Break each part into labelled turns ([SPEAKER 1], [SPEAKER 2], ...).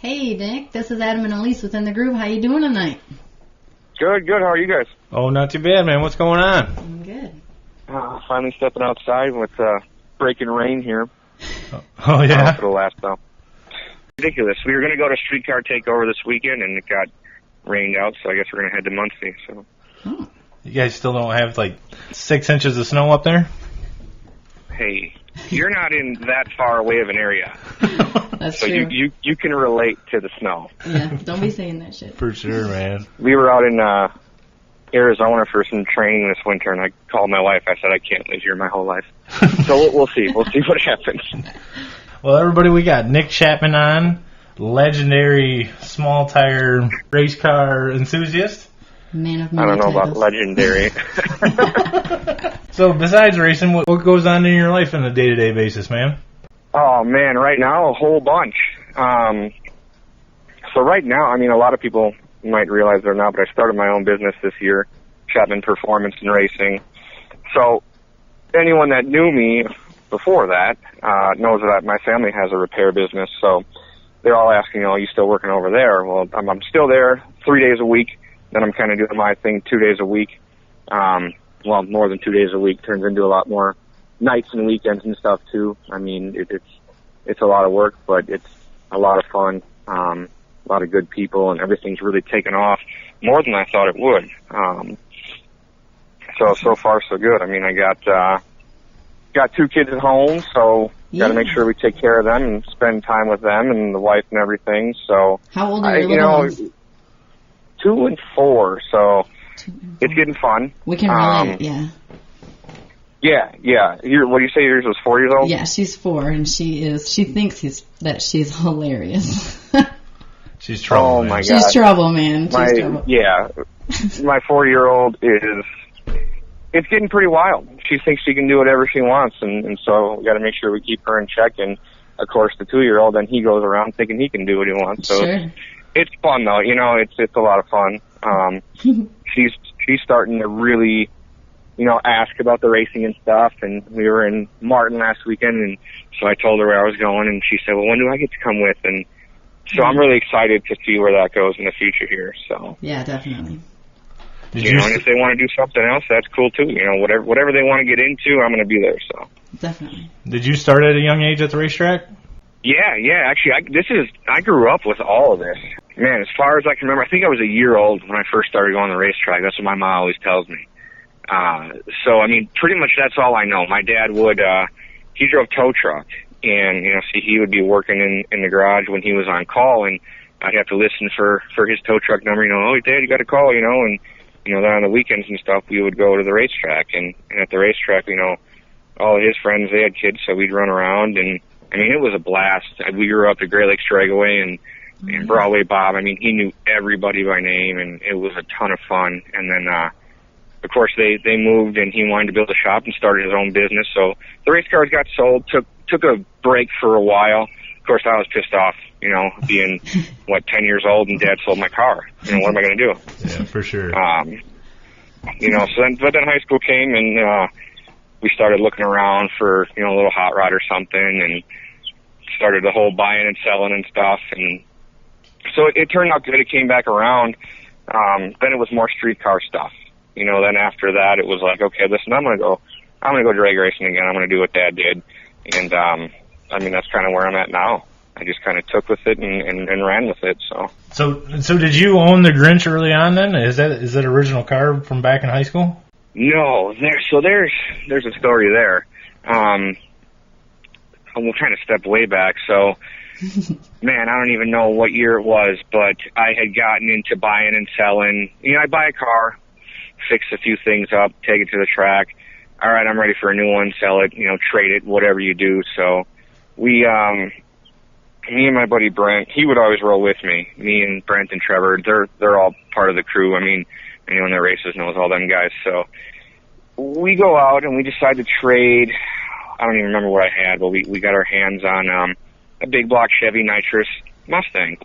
[SPEAKER 1] Hey, Nick. This is Adam and Elise within the Groove. How you doing tonight?
[SPEAKER 2] Good. How are you guys?
[SPEAKER 3] Oh, not too bad, man. What's going on?
[SPEAKER 1] I'm good.
[SPEAKER 2] Finally stepping outside with breaking rain here.
[SPEAKER 3] Oh, yeah?
[SPEAKER 2] For the last though. Ridiculous. We were going to go to Streetcar Takeover this weekend, and it got rained out, so I guess we're going to head to Muncie. So.
[SPEAKER 1] Oh.
[SPEAKER 3] You guys still don't have, 6 inches of snow up there?
[SPEAKER 2] Hey, you're not in that far away of an area.
[SPEAKER 1] That's
[SPEAKER 2] so
[SPEAKER 1] true.
[SPEAKER 2] you can relate to the snow.
[SPEAKER 1] Yeah, don't be saying that shit.
[SPEAKER 3] For sure, man.
[SPEAKER 2] We were out in Arizona for some training this winter, and I called my wife. I said, I can't live here my whole life. So we'll see. We'll see what happens.
[SPEAKER 3] Well, everybody, we got Nick Chapman on, legendary small-tire race car enthusiast.
[SPEAKER 1] Man of
[SPEAKER 2] I
[SPEAKER 1] many
[SPEAKER 2] don't know
[SPEAKER 1] titles.
[SPEAKER 2] about legendary.
[SPEAKER 3] So besides racing, what goes on in your life on a day-to-day basis, man?
[SPEAKER 2] Oh, man, right now, a whole bunch. So right now, I mean, a lot of people might realize they're not, but I started my own business this year, Chapman Performance and Racing. So anyone that knew me before that knows that my family has a repair business, so they're all asking, are you still working over there? Well, I'm still there 3 days a week. Then I'm kind of doing my thing 2 days a week. Well, more than 2 days a week. Turns into a lot more nights and weekends and stuff, too. I mean, it's a lot of work, but it's a lot of fun. A lot of good people, and everything's really taken off more than I thought it would. So far, so good. I mean, I got 2 kids at home, so got to make sure we take care of them and spend time with them and the wife and everything. So
[SPEAKER 1] how old are your little ones?
[SPEAKER 2] 2 and 4, so it's getting fun.
[SPEAKER 1] We can relate, yeah.
[SPEAKER 2] Yeah. What do you say? Yours was 4 years old?
[SPEAKER 1] Yeah, she's 4, and she thinks that she's hilarious.
[SPEAKER 3] She's trouble.
[SPEAKER 2] Oh
[SPEAKER 3] man.
[SPEAKER 2] my God.
[SPEAKER 1] She's trouble, man. She's trouble.
[SPEAKER 2] Yeah, my 4-year-old it's getting pretty wild. She thinks she can do whatever she wants, and so we got to make sure we keep her in check. And of course, the 2-year-old, then he goes around thinking he can do what he wants. So
[SPEAKER 1] sure.
[SPEAKER 2] it's fun though. It's a lot of fun. She's starting to really, ask about the racing and stuff. And we were in Martin last weekend, and so I told her where I was going, and she said, "Well, when do I get to come with?" And so I'm really excited to see where that goes in the future here. So
[SPEAKER 1] yeah, definitely.
[SPEAKER 2] and if they want to do something else, that's cool too. Whatever they want to get into, I'm going to be there. So
[SPEAKER 1] definitely.
[SPEAKER 3] Did you start at a young age at the racetrack?
[SPEAKER 2] Yeah. Actually, I grew up with all of this. Man, as far as I can remember, I think I was a year old when I first started going to the racetrack. That's what my mom always tells me. So I mean, pretty much that's all I know. My dad he drove tow truck. And, he would be working in the garage when he was on call, and I'd have to listen for his tow truck number, oh, Dad, you got a call, and, then on the weekends and stuff, we would go to the racetrack. And at the racetrack, all of his friends, they had kids, so we'd run around. And, I mean, it was a blast. We grew up at Great Lakes Dragway and Broadway Bob. I mean, he knew everybody by name, and it was a ton of fun. And then, of course, they moved, and he wanted to build a shop and started his own business. So the race cars got sold, took a break for a while. Of course, I was pissed off, being, 10 years old, and Dad sold my car. What am I going to do?
[SPEAKER 3] Yeah, for sure.
[SPEAKER 2] But then high school came, and we started looking around for, a little hot rod or something, and started the whole buying and selling and stuff. And so it turned out good. It came back around. Then it was more street car stuff. Then after that, it was like, okay, listen, I'm going to go drag racing again. I'm going to do what Dad did. And, I mean, that's kind of where I'm at now. I just kind of took with it and ran with it,
[SPEAKER 3] So did you own the Grinch early on then? Is that original car from back in high school?
[SPEAKER 2] No, there's a story there. We'll kind of step way back. So, man, I don't even know what year it was, but I had gotten into buying and selling. I buy a car, fix a few things up, take it to the track. All right, I'm ready for a new one, sell it, trade it, whatever you do. So me and my buddy Brent, he would always roll with me. Me and Brent and Trevor, they're all part of the crew. I mean, anyone that races knows all them guys. So we go out and we decide to trade. I don't even remember what I had, but we got our hands on a big block Chevy nitrous Mustang.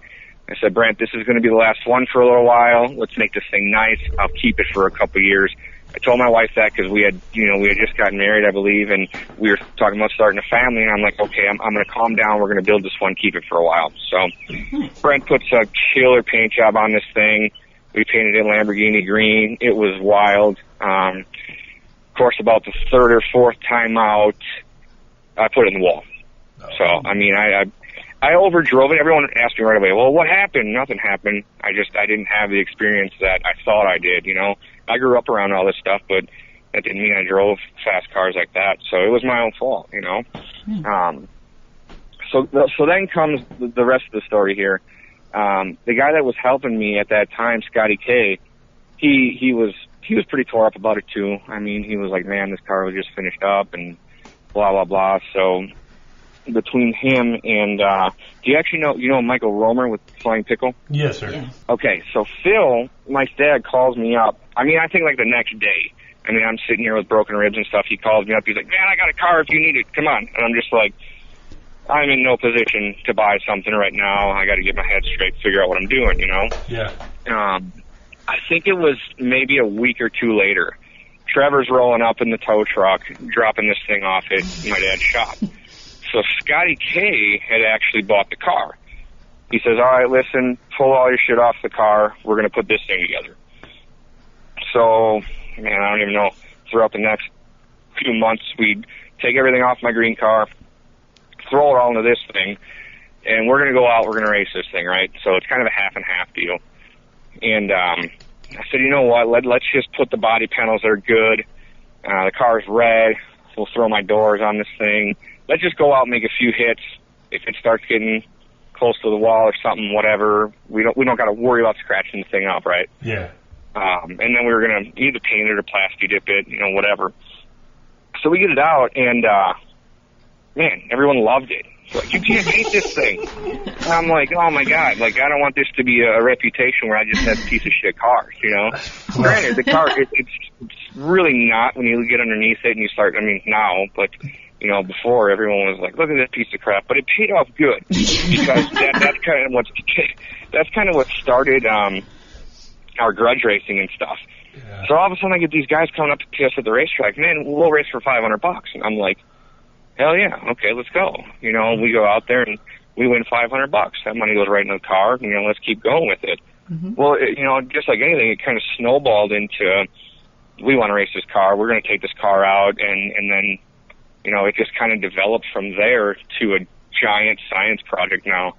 [SPEAKER 2] I said, Brent, this is going to be the last one for a little while. Let's make this thing nice. I'll keep it for a couple years. I told my wife that because we had just gotten married, I believe, and we were talking about starting a family. And I'm like, okay, I'm going to calm down. We're going to build this one, keep it for a while. So Brent puts a killer paint job on this thing. We painted it Lamborghini green. It was wild. Of course, about the third or fourth time out, I put it in the wall. So, I mean, I overdrove it. Everyone asked me right away, well, what happened? Nothing happened. I didn't have the experience that I thought I did, you know. I grew up around all this stuff, but that didn't mean I drove fast cars like that. So it was my own fault, you know. So then comes the rest of the story here. The guy that was helping me at that time, Scotty K, he was pretty tore up about it too. I mean, he was like, man, this car was just finished up and blah, blah, blah. So between him and, do you actually know Michael Romer with Flying Pickle?
[SPEAKER 3] Yes, sir.
[SPEAKER 1] Yeah.
[SPEAKER 2] Okay, so Phil, my dad, calls me up. I mean, I think like the next day. I mean, I'm sitting here with broken ribs and stuff. He calls me up. He's like, man, I got a car if you need it. Come on. And I'm just like, I'm in no position to buy something right now. I got to get my head straight, figure out what I'm doing, you know?
[SPEAKER 3] Yeah.
[SPEAKER 2] I think it was maybe a week or two later. Trevor's rolling up in the tow truck, dropping this thing off at my dad's shop. So Scotty K had actually bought the car. He says, all right, listen, pull all your shit off the car. We're going to put this thing together. So, man, I don't even know. Throughout the next few months, we'd take everything off my green car, throw it all into this thing, and we're going to go out, we're going to race this thing, right? So it's kind of a half and half deal. And I said, you know what, let's just put the body panels that are good. The car's red. We'll throw my doors on this thing. Let's just go out and make a few hits. If it starts getting close to the wall or something, whatever, we don't got to worry about scratching the thing up, right?
[SPEAKER 3] Yeah.
[SPEAKER 2] And then we were going to either paint it or plasti dip it, you know, whatever. So we get it out, and man, everyone loved it. Like, you can't paint this thing. And I'm like, oh my God, like, I don't want this to be a reputation where I just have piece of shit cars, you know? Granted, the car, it's really not when you get underneath it and you start, I mean, now, but, you know, before everyone was like, look at this piece of crap, but it paid off good because that's kind of what started, our grudge racing and stuff. Yeah. So all of a sudden I get these guys coming up to us at the racetrack, man, we'll race for $500. And I'm like, hell yeah, okay, let's go. You know, we go out there and we win $500. That money goes right in the car. You know, let's keep going with it. Mm-hmm. Well, you know, just like anything, it kind of snowballed into, we want to race this car. We're going to take this car out, and then, you know, it just kind of developed from there to a giant science project now.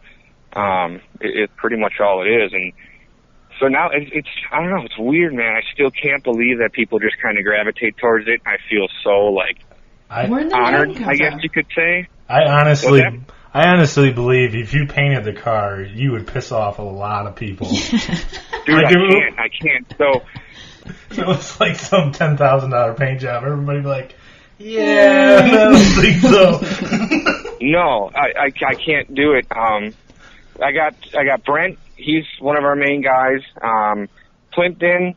[SPEAKER 2] It's pretty much all it is, and so now it's I don't know, it's weird, man. I still can't believe that people just kind of gravitate towards it. I feel so like honored, I guess you could say.
[SPEAKER 3] I honestly believe if you painted the car, you would piss off a lot of people.
[SPEAKER 2] Dude, I can't. So
[SPEAKER 3] it was like some $10,000 paint job. Everybody be like, yeah, I don't think so.
[SPEAKER 2] No, I can't do it. I got Brent. He's one of our main guys. Plimpton,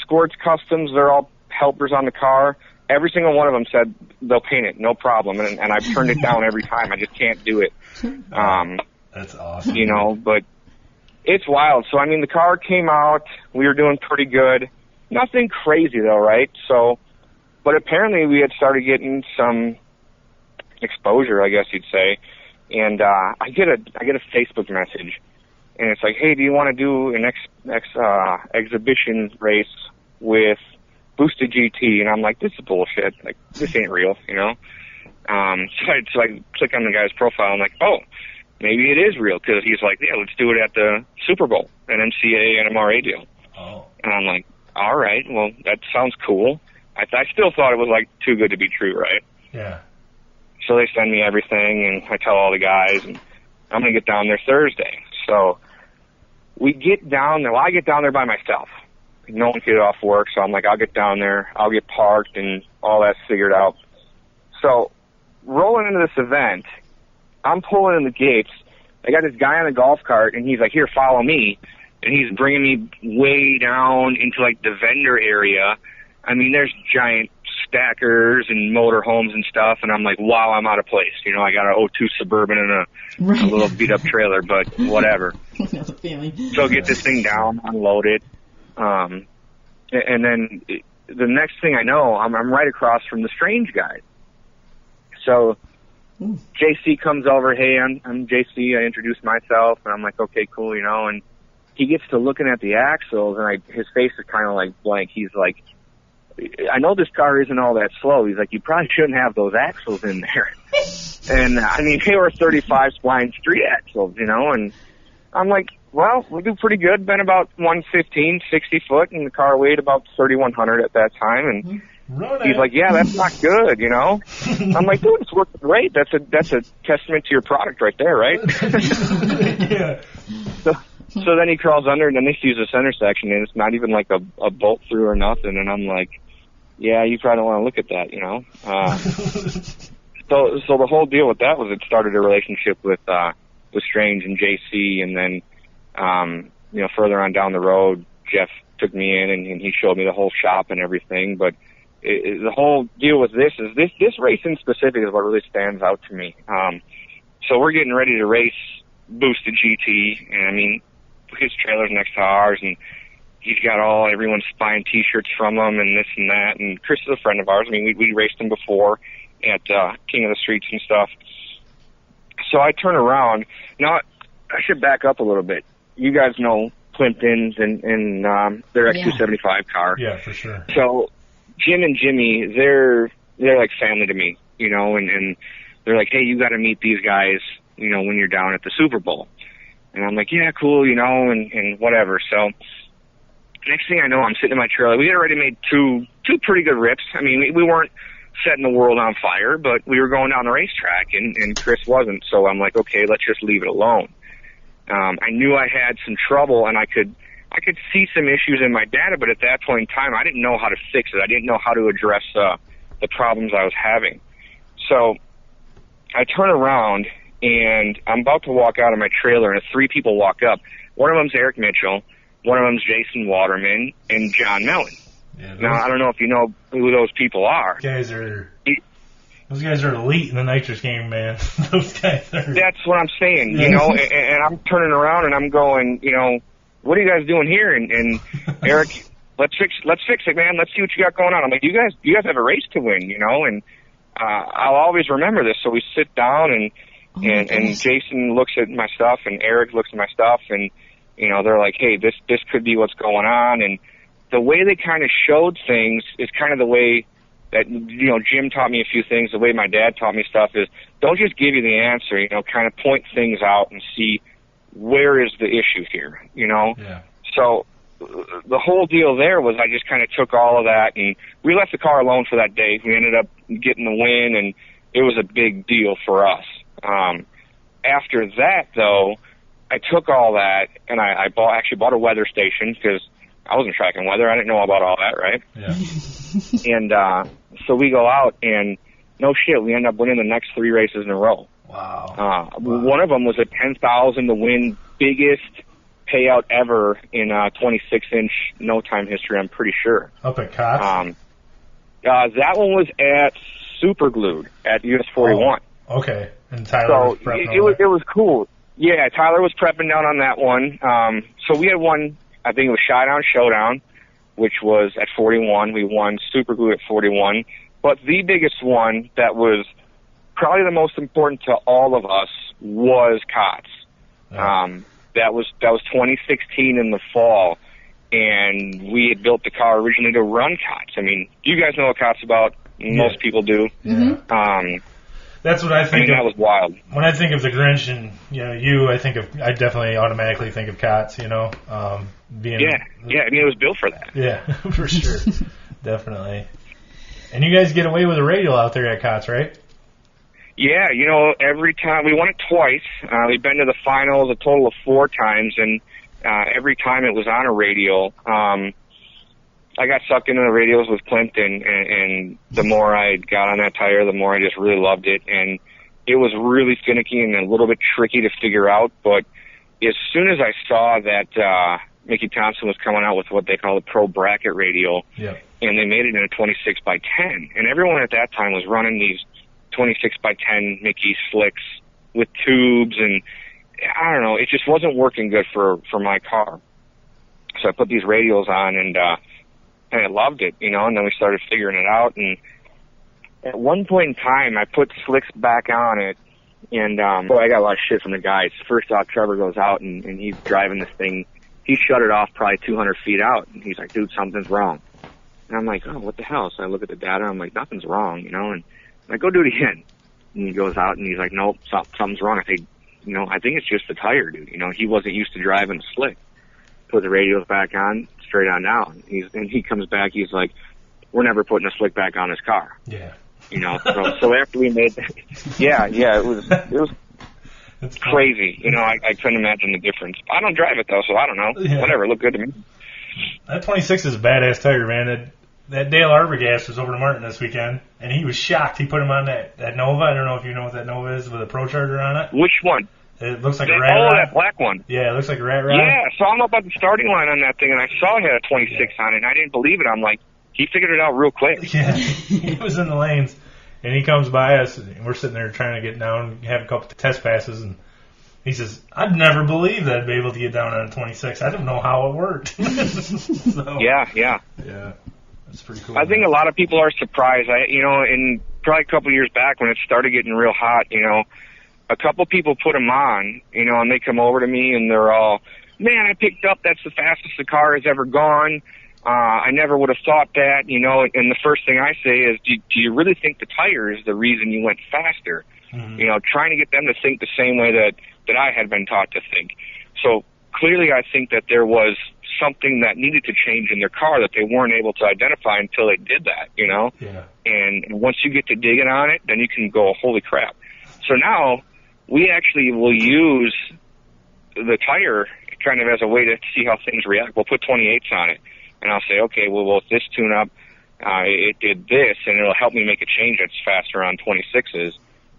[SPEAKER 2] Squirts Customs, they're all helpers on the car. Every single one of them said they'll paint it, no problem. And I've turned it down every time. I just can't do it.
[SPEAKER 3] That's awesome.
[SPEAKER 2] You know, but it's wild. So, I mean, the car came out. We were doing pretty good. Nothing crazy, though, right? So, but apparently we had started getting some exposure, I guess you'd say. And I get a Facebook message. And it's like, hey, do you want to do an exhibition race with Boosted GT? And I'm like, this is bullshit. Like, this ain't real, you know? So I click on the guy's profile. I'm like, oh, maybe it is real. Because he's like, yeah, let's do it at the Super Bowl, an MCA and MRA deal.
[SPEAKER 3] Oh.
[SPEAKER 2] And I'm like, all right, well, that sounds cool. I still thought it was, like, too good to be true, right?
[SPEAKER 3] Yeah.
[SPEAKER 2] So they send me everything, and I tell all the guys, and I'm going to get down there Thursday. So we get down there. Well, I get down there by myself. No one can get off work, so I'm like, I'll get down there. I'll get parked, and all that's figured out. So rolling into this event, I'm pulling in the gates. I got this guy on a golf cart, and he's like, here, follow me. And he's bringing me way down into, like, the vendor area. I mean, there's giant stackers and motorhomes and stuff, and I'm like, wow, I'm out of place. You know, I got an 02 Suburban and a little beat-up trailer, but whatever. So get this thing down, unload it, and then the next thing I know, I'm right across from the strange guy. So JC comes over, hey, I'm JC. I introduce myself, and I'm like, okay, cool, you know, and he gets to looking at the axles, and his face is kind of like blank. He's like, I know this car isn't all that slow. He's like, you probably shouldn't have those axles in there. And, I mean, they were 35 spline street axles, you know, and I'm like, well, we do pretty good. Been about 115, 60 foot, and the car weighed about 3,100 at that time, and he's like, yeah, that's not good, you know. I'm like, dude, it's working great. That's a testament to your product right there, right?
[SPEAKER 3] Yeah.
[SPEAKER 2] So then he crawls under, and then he sees the center section, and it's not even like a bolt through or nothing. And I'm like, yeah, you probably don't want to look at that, you know. So the whole deal with that was it started a relationship with Strange and JC, and then you know, further on down the road, Jeff took me in and he showed me the whole shop and everything. But the whole deal with this is this race in specific is what really stands out to me. So we're getting ready to race Boosted GT, and I mean, his trailer's next to ours, and he's got everyone's buying T-shirts from him and this and that. And Chris is a friend of ours. I mean, we raced him before at King of the Streets and stuff. So I turn around. Now, I should back up a little bit. You guys know Plimpton's and their X275 car.
[SPEAKER 3] Yeah, for sure.
[SPEAKER 2] So Jim and Jimmy, they're like family to me, you know, and they're like, hey, you got to meet these guys, you know, when you're down at the Super Bowl. And I'm like, yeah, cool, you know, and whatever. So next thing I know, I'm sitting in my trailer. We had already made two pretty good rips. I mean, we weren't setting the world on fire, but we were going down the racetrack, and Chris wasn't. So I'm like, okay, let's just leave it alone. I knew I had some trouble, and I could see some issues in my data, but at that point in time, I didn't know how to fix it. I didn't know how to address the problems I was having. So I turn around, and I'm about to walk out of my trailer, and three people walk up. One of them's Eric Mitchell, one of them's Jason Waterman, and John Mellon. Yeah, now, I don't know if you know who those people are.
[SPEAKER 3] Those guys are elite in the nitrous game, man. Those guys are.
[SPEAKER 2] That's what I'm saying, you know, and I'm turning around and I'm going, you know, what are you guys doing here? And Eric, let's fix it, man. Let's see what you got going on. I'm like, you guys have a race to win, you know, and I'll always remember this. So we sit down and Jason looks at my stuff and Eric looks at my stuff, and you know, they're like, hey, this could be what's going on. And the way they kind of showed things is kind of the way that, you know, Jim taught me a few things. The way my dad taught me stuff is don't just give you the answer, you know, kind of point things out and see where is the issue here, you know?
[SPEAKER 3] Yeah.
[SPEAKER 2] So the whole deal there was I just kind of took all of that, and we left the car alone for that day. We ended up getting the win, and it was a big deal for us. After that, though, I took all that, and I actually bought a weather station because I wasn't tracking weather. I didn't know about all that, right?
[SPEAKER 3] Yeah.
[SPEAKER 2] And so we go out, and no shit, we end up winning the next 3 races in a row.
[SPEAKER 3] Wow.
[SPEAKER 2] One of them was a $10,000 to win, biggest payout ever in 26-inch no-time history, I'm pretty sure.
[SPEAKER 3] Up at Cox?
[SPEAKER 2] That one was at Superglued at US 41.
[SPEAKER 3] Oh, okay. And Tyler was prepping
[SPEAKER 2] it was cool. Yeah, Tyler was prepping down on that one. So we had one, I think it was Shydown Showdown, which was at 41. We won Superglued at 41. But the biggest one that was probably the most important to all of us was COTS.
[SPEAKER 3] Yeah.
[SPEAKER 2] That was 2016 in the fall, and we had built the car originally to run COTS. I mean, you guys know what COTS about. Most people do.
[SPEAKER 3] Yeah. That's what I think.
[SPEAKER 2] That was wild.
[SPEAKER 3] When I think of the Grinch and I definitely automatically think of COTS. You know,
[SPEAKER 2] I mean, it was built for that.
[SPEAKER 3] Yeah, for sure, definitely. And you guys get away with a radial out there at COTS, right?
[SPEAKER 2] Yeah, you know, every time we won it twice. We've been to the finals a total of 4 times, and every time it was on a radial. I got sucked into the radials with Plimpton, and the more I got on that tire, the more I just really loved it. And it was really finicky and a little bit tricky to figure out. But as soon as I saw that Mickey Thompson was coming out with what they call a pro bracket radial, and they made it in a 26x10, and everyone at that time was running these 26x10 Mickey slicks with tubes, and I don't know, it just wasn't working good for my car. So I put these radials on, and and I loved it, you know, and then we started figuring it out. And at one point in time, I put slicks back on it, and boy, I got a lot of shit from the guys. First off, Trevor goes out, and he's driving this thing. He shut it off probably 200 feet out, and he's like, dude, something's wrong. And I'm like, oh, what the hell? So I look at the data, I'm like, nothing's wrong, you know, and I go do it again. And he goes out, and he's like, nope, something's wrong. I say, you know, I think it's just the tire, dude. You know, he wasn't used to driving slick. Put the radios back on, straight on down. And he comes back, he's like, we're never putting a slick back on this car.
[SPEAKER 3] Yeah.
[SPEAKER 2] You know, so after we made that, it was crazy. You know, I couldn't imagine the difference. I don't drive it though, so I don't know. Yeah. Whatever, it looked good to me.
[SPEAKER 3] That 26 is a badass tire, man. That Dale Arbogast was over to Martin this weekend, and he was shocked. He put him on that Nova. I don't know if you know what that Nova is, with a Pro Charger on it.
[SPEAKER 2] Which one?
[SPEAKER 3] It looks like a rat rod.
[SPEAKER 2] Oh, that black one.
[SPEAKER 3] Yeah, it looks like a rat rod.
[SPEAKER 2] Yeah, so I'm up at the starting line on that thing, and I saw he had a 26 on it, and I didn't believe it. I'm like, he figured it out real quick.
[SPEAKER 3] Yeah, he was in the lanes, and he comes by us, and we're sitting there trying to get down, have a couple test passes, and he says, I'd never believe that I'd be able to get down on a 26. I don't know how it worked. So,
[SPEAKER 2] Yeah.
[SPEAKER 3] That's pretty cool.
[SPEAKER 2] I think a lot of people are surprised. In probably a couple of years back when it started getting real hot, you know, a couple people put them on, you know, and they come over to me and they're all, man, I picked up, that's the fastest the car has ever gone. I never would have thought that, you know, and the first thing I say is, do you really think the tire is the reason you went faster? Mm-hmm. You know, trying to get them to think the same way that I had been taught to think. So clearly I think that there was something that needed to change in their car that they weren't able to identify until they did that, you know?
[SPEAKER 3] Yeah.
[SPEAKER 2] And once you get to digging on it, then you can go, holy crap. So now we actually will use the tire kind of as a way to see how things react. We'll put 28s on it, and I'll say, okay, well, with this tune-up, it did this, and it'll help me make a change that's faster on 26s.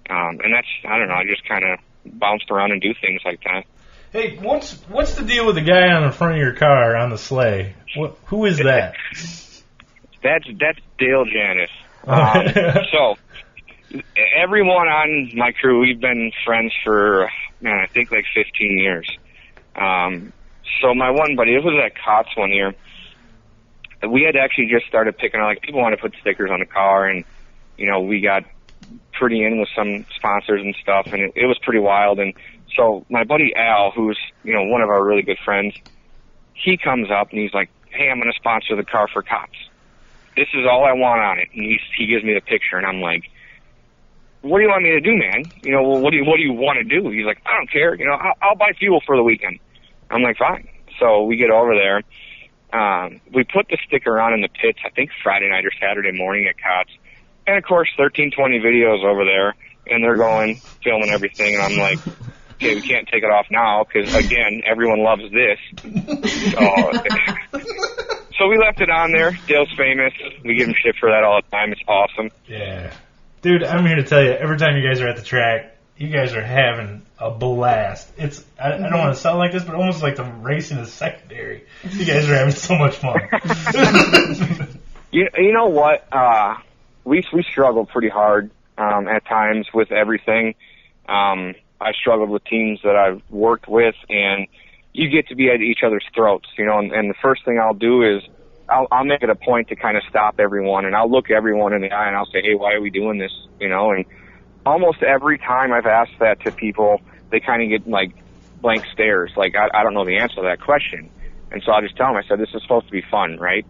[SPEAKER 2] And that's, I don't know, I just kind of bounced around and do things like that.
[SPEAKER 3] Hey, what's the deal with the guy on the front of your car on the sleigh? Who is that?
[SPEAKER 2] That's Dale Janis. So everyone on my crew, we've been friends for, I think like 15 years. So my one buddy, it was at Cots one year. We had actually just started picking on, like, people want to put stickers on the car, and, you know, we got pretty in with some sponsors and stuff, and it was pretty wild. And so my buddy Al, who's, you know, one of our really good friends, he comes up and he's like, hey, I'm going to sponsor the car for Cops. This is all I want on it. And he gives me the picture, and I'm like, what do you want me to do, man? You know, well, what do you want to do? He's like, I don't care. You know, I'll buy fuel for the weekend. I'm like, fine. So we get over there. We put the sticker on in the pits, I think Friday night or Saturday morning at Cots. And, of course, 1320 videos over there, and they're going, filming everything. And I'm like, okay, we can't take it off now because, again, everyone loves this. So we left it on there. Dale's famous. We give him shit for that all the time. It's awesome.
[SPEAKER 3] Yeah. Dude, I'm here to tell you, every time you guys are at the track, you guys are having a blast. It's I don't want to sound like this, but almost like the racing is secondary. You guys are having so much fun.
[SPEAKER 2] You know what? We struggle pretty hard at times with everything. I struggled with teams that I've worked with, and you get to be at each other's throats, you know. And the first thing I'll do is I'll make it a point to kind of stop everyone, and I'll look everyone in the eye, and I'll say, hey, why are we doing this, you know? And almost every time I've asked that to people, they kind of get, like, blank stares. Like, I don't know the answer to that question. And so I'll just tell them, I said, this is supposed to be fun, right?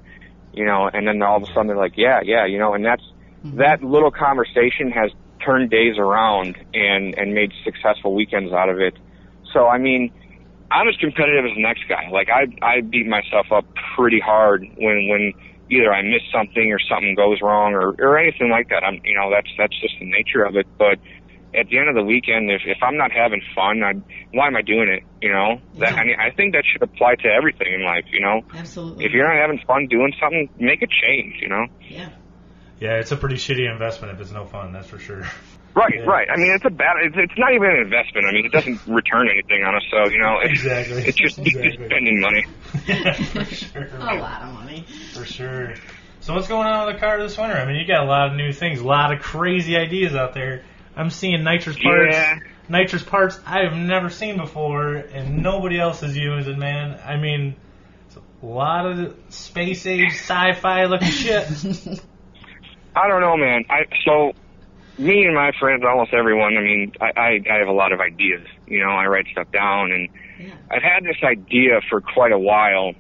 [SPEAKER 2] You know, and then all of a sudden they're like, yeah, you know, and that little conversation has turned days around and made successful weekends out of it. So, I mean, I'm as competitive as the next guy. Like, I beat myself up pretty hard when either I miss something or something goes wrong or anything like that. You know, that's just the nature of it. But at the end of the weekend, if I'm not having fun, why am I doing it? You know, I think that should apply to everything in life. You know,
[SPEAKER 1] absolutely.
[SPEAKER 2] If you're not having fun doing something, make a change. You know.
[SPEAKER 1] Yeah.
[SPEAKER 3] Yeah, it's a pretty shitty investment if it's no fun. That's for sure.
[SPEAKER 2] Right,
[SPEAKER 3] yeah.
[SPEAKER 2] Right. I mean, it's not even an investment. I mean, it doesn't return anything on us. So, you know,
[SPEAKER 3] exactly.
[SPEAKER 2] It's just spending money.
[SPEAKER 3] Yeah, for sure.
[SPEAKER 1] A lot of money.
[SPEAKER 3] For sure. So what's going on with the car this winter? I mean, you got a lot of new things, a lot of crazy ideas out there. I'm seeing nitrous parts I have never seen before, and nobody else is using, man. I mean, It's a lot of space age sci-fi looking shit.
[SPEAKER 2] I don't know, man. So me and my friends, almost everyone, I mean, I have a lot of ideas. You know, I write stuff down, and I've had this idea for quite a while.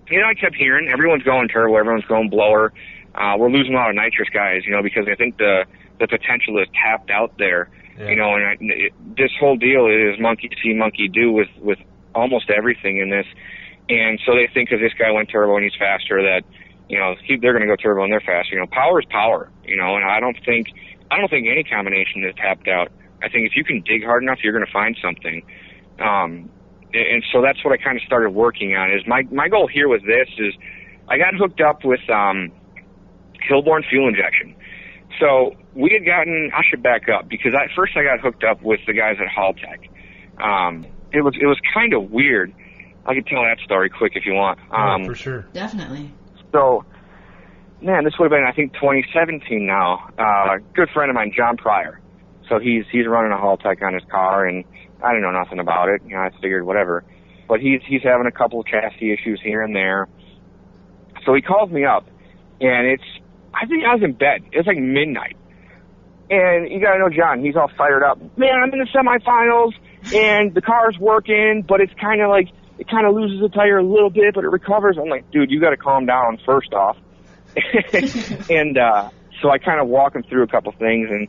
[SPEAKER 2] You know, I kept hearing everyone's going turbo, everyone's going blower. We're losing a lot of nitrous guys, you know, because I think the potential is tapped out there. Yeah. You know, and this whole deal is monkey see, monkey do with almost everything in this. And so they think because this guy went turbo and he's faster that, you know, they're going to go turbo and they're faster. You know, power is power, you know, and I don't think any combination is tapped out. I think if you can dig hard enough, you're going to find something. And so that's what I kind of started working on. Is my goal here with this is I got hooked up with Hillborn fuel injection. So we had gotten, I should back up, because first I got hooked up with the guys at Haltech. It was kind of weird. I could tell that story quick if you want.
[SPEAKER 3] For sure.
[SPEAKER 1] Definitely.
[SPEAKER 2] So, man, this would have been, I think, 2017 now. A good friend of mine, John Pryor. So he's running a Haltech on his car, and I didn't know nothing about it. You know, I figured whatever. But he's having a couple of chassis issues here and there. So he calls me up, and I think I was in bed. It was like midnight. And you gotta know John, he's all fired up. Man, I'm in the semifinals, and the car's working, but it's kind of like, it kind of loses the tire a little bit, but it recovers. I'm like, dude, you gotta calm down first off. And so I kind of walk him through a couple things, and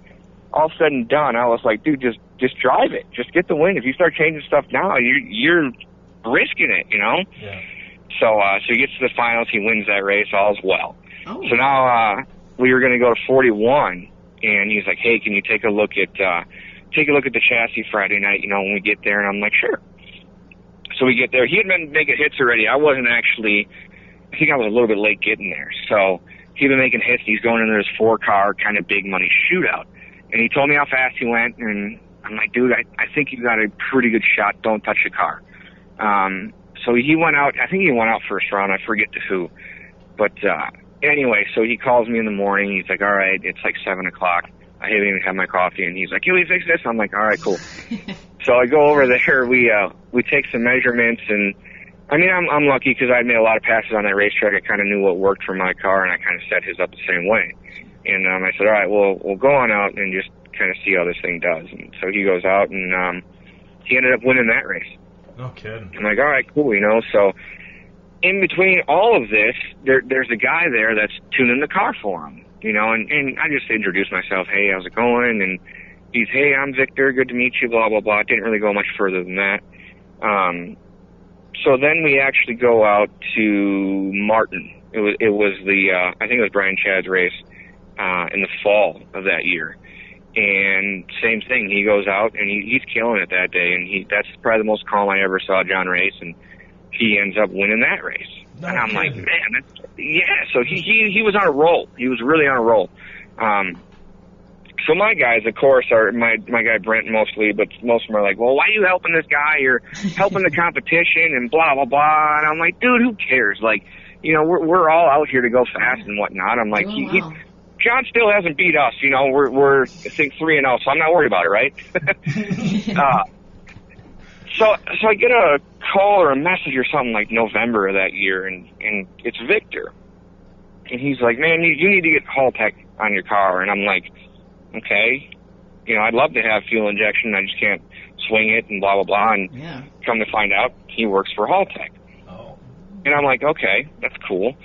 [SPEAKER 2] all said and done, I was like, dude, just drive it. Just get the win. If you start changing stuff now, you're risking it, you know?
[SPEAKER 3] Yeah.
[SPEAKER 2] So he gets to the finals, he wins that race, all's well.
[SPEAKER 1] Oh.
[SPEAKER 2] So now we were going to go to 41, and he's like, hey, can you take a look at the chassis Friday night, you know, when we get there? And I'm like, sure. So we get there. He had been making hits already. I think I was a little bit late getting there. So he'd been making hits. He's going into this 4-car kind of big money shootout. And he told me how fast he went, and I'm like, dude, I think you got a pretty good shot. Don't touch the car. So he went out. I think he went out first round. I forget to who. But anyway, so he calls me in the morning. He's like, all right, it's like 7 o'clock. I haven't even had my coffee. And he's like, can we fix this? I'm like, all right, cool. So I go over there. We take some measurements, and I mean, I'm lucky because I'd made a lot of passes on that racetrack. I kind of knew what worked for my car, and I kind of set his up the same way. And I said, all right, well, we'll go on out and just kind of see how this thing does. And so he goes out, and he ended up winning that race.
[SPEAKER 3] No kidding.
[SPEAKER 2] I'm like, all right, cool, you know. So in between all of this, there's a guy there that's tuning the car for him, you know. And I just introduced myself. Hey, how's it going? And he's, hey, I'm Victor. Good to meet you. Blah blah blah. It didn't really go much further than that. So then we actually go out to Martin. It was the I think it was Brian Chad's race in the fall of that year. And same thing, he goes out and he's killing it that day, and that's probably the most calm I ever saw John race, and he ends up winning that race.
[SPEAKER 3] No
[SPEAKER 2] and I'm
[SPEAKER 3] kidding.
[SPEAKER 2] like, man, yeah. So he was on a roll. He was really on a roll. So my guys, of course, are my guy Brent mostly, but most of them are like, well, why are you helping this guy? You're helping the competition and blah blah blah. And I'm like, dude, who cares? Like, you know, we're all out here to go fast and whatnot. I'm like,
[SPEAKER 1] wow.
[SPEAKER 2] John still hasn't beat us, you know. We're I think 3-0, so I'm not worried about it, right? So I get a call or a message or something like November of that year, and it's Victor, and he's like, man, you need to get Haltech on your car, and I'm like, okay, you know, I'd love to have fuel injection, I just can't swing it and blah blah blah, and come to find out he works for Haltech.
[SPEAKER 3] Oh.
[SPEAKER 2] And I'm like, okay, that's cool.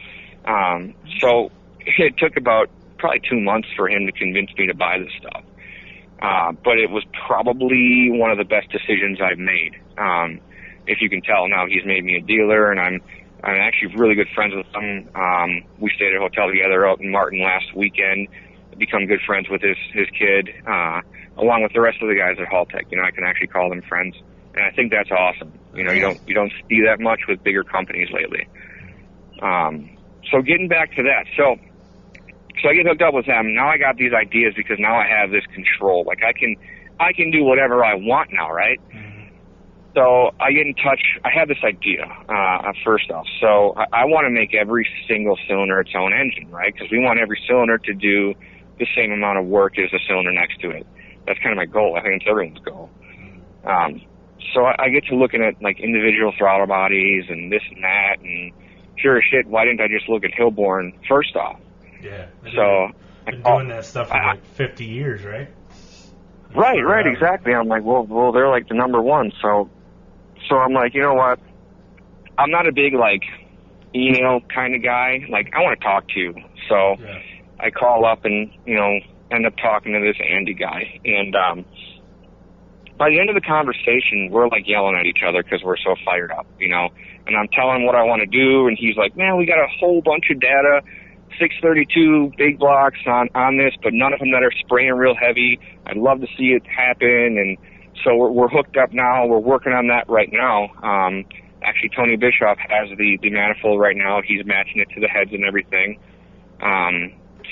[SPEAKER 2] So it took about probably 2 months for him to convince me to buy this stuff. But it was probably one of the best decisions I've made. If you can tell now, he's made me a dealer, and I'm actually really good friends with him. We stayed at a hotel together out in Martin last weekend, become good friends with his kid, along with the rest of the guys at Haltech. You know, I can actually call them friends, and I think that's awesome. You know, you don't see that much with bigger companies lately. So getting back to that, so I get hooked up with them. Now I got these ideas because now I have this control. Like I can do whatever I want now, right? Mm-hmm. So I get in touch. I have this idea, first off. So I want to make every single cylinder its own engine, right? Because we want every cylinder to do the same amount of work as the cylinder next to it. That's kind of my goal. I think it's everyone's goal. So I get to looking at like individual throttle bodies and this and that, and sure as shit, why didn't I just look at Hillborn first off?
[SPEAKER 3] Yeah.
[SPEAKER 2] So
[SPEAKER 3] been doing that stuff for like 50 years, right?
[SPEAKER 2] Right, exactly. I'm like, well, they're like the number one. So I'm like, you know what? I'm not a big like email kind of guy. Like, I want to talk to you. So I call up and end up talking to this Andy guy, and by the end of the conversation, we're like yelling at each other because we're so fired up, and I'm telling him what I want to do, and he's like, man, we got a whole bunch of data, 632 big blocks on this, but none of them that are spraying real heavy. I'd love to see it happen, and so we're hooked up now. We're working on that right now. Actually, Tony Bischoff has the manifold right now. He's matching it to the heads and everything.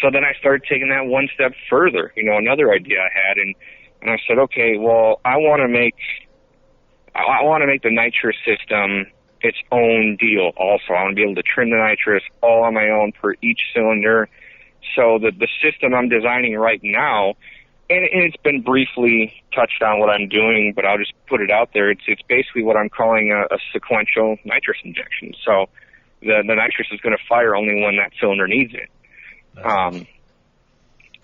[SPEAKER 2] So then I started taking that one step further, another idea I had, and I said, okay, well, I want to make the nitrous system its own deal also. I want to be able to trim the nitrous all on my own per each cylinder. So the system I'm designing right now, and it's been briefly touched on what I'm doing, but I'll just put it out there. It's basically what I'm calling a sequential nitrous injection. So the nitrous is going to fire only when that cylinder needs it. I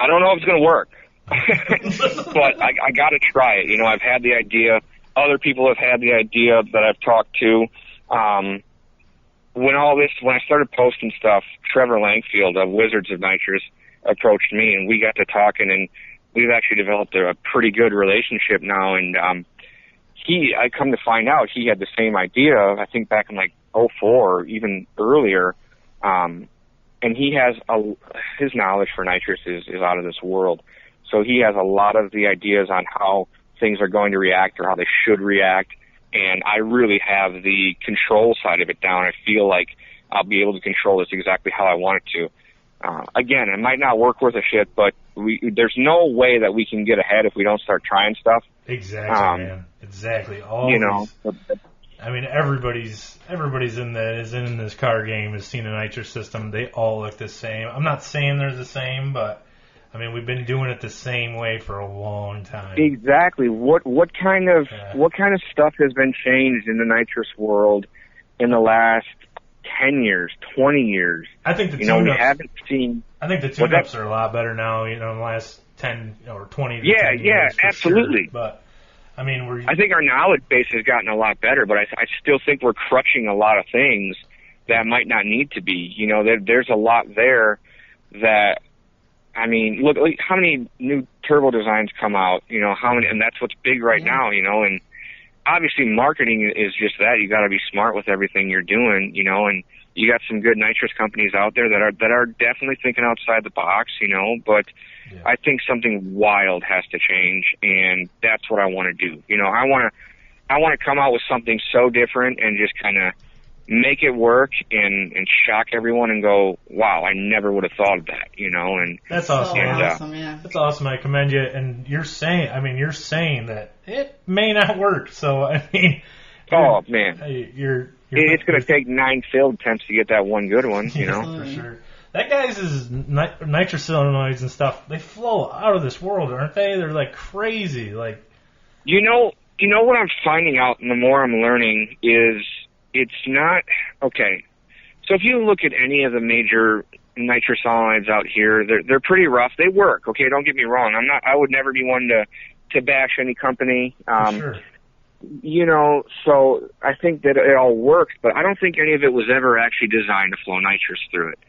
[SPEAKER 2] don't know if it's going to work, but I got to try it. I've had the idea. Other people have had the idea that I've talked to. When I started posting stuff, Trevor Langfield of Wizards of Nitrous approached me, and we got to talking, and we've actually developed a pretty good relationship now. And I come to find out he had the same idea, I think back in like '04 or even earlier. And he has his knowledge for nitrous is out of this world. So he has a lot of the ideas on how things are going to react or how they should react. And I really have the control side of it down. I feel like I'll be able to control this exactly how I want it to. Again, it might not work worth a shit, but there's no way that we can get ahead if we don't start trying stuff.
[SPEAKER 3] Exactly, man. Exactly. I mean, everybody's in this car game has seen a nitrous system. They all look the same. I'm not saying they're the same, but I mean, we've been doing it the same way for a long time.
[SPEAKER 2] Exactly. What kind of stuff has been changed in the nitrous world in the last 10 years, 20 years?
[SPEAKER 3] I think the
[SPEAKER 2] we haven't seen.
[SPEAKER 3] I think the tune-ups are a lot better now. In the last 10 or 20 to 10 years.
[SPEAKER 2] Yeah, absolutely.
[SPEAKER 3] Sure. But I mean,
[SPEAKER 2] I think our knowledge base has gotten a lot better, but I still think we're crutching a lot of things that might not need to be. There's a lot there that, I mean, look how many new turbo designs come out, how many, and that's what's big right now, and obviously marketing is just that. You got to be smart with everything you're doing, and you got some good nitrous companies out there that are definitely thinking outside the box, but I think something wild has to change, and that's what I want to do. I want to come out with something so different and just kind of make it work and shock everyone and go, wow, I never would have thought of that, and
[SPEAKER 3] that's awesome.
[SPEAKER 1] Yeah.
[SPEAKER 3] That's awesome. I commend you. And you're saying that it may not work. So I mean,
[SPEAKER 2] oh man,
[SPEAKER 3] it's
[SPEAKER 2] going to take 9 failed attempts to get that one good one,
[SPEAKER 3] for sure. That guy's nitrous solenoids and stuff, they flow out of this world, aren't they? They're like crazy. Like,
[SPEAKER 2] you know what I'm finding out, and the more I'm learning is it's not okay. So if you look at any of the major nitrous solenoids out here, they're pretty rough. They work, okay? Don't get me wrong. I would never be one to bash any company.
[SPEAKER 3] Sure.
[SPEAKER 2] So I think that it all works, but I don't think any of it was ever actually designed to flow nitrous through it.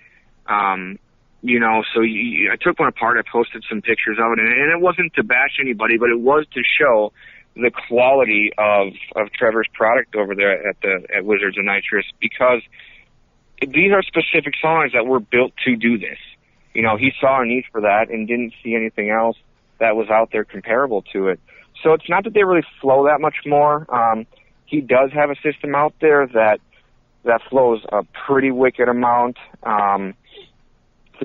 [SPEAKER 2] So I took one apart, I posted some pictures of it, and it wasn't to bash anybody, but it was to show the quality of Trevor's product over there at Wizards of Nitrous, because these are specific solenoids that were built to do this. He saw a need for that and didn't see anything else that was out there comparable to it. So it's not that they really flow that much more. He does have a system out there that flows a pretty wicked amount. So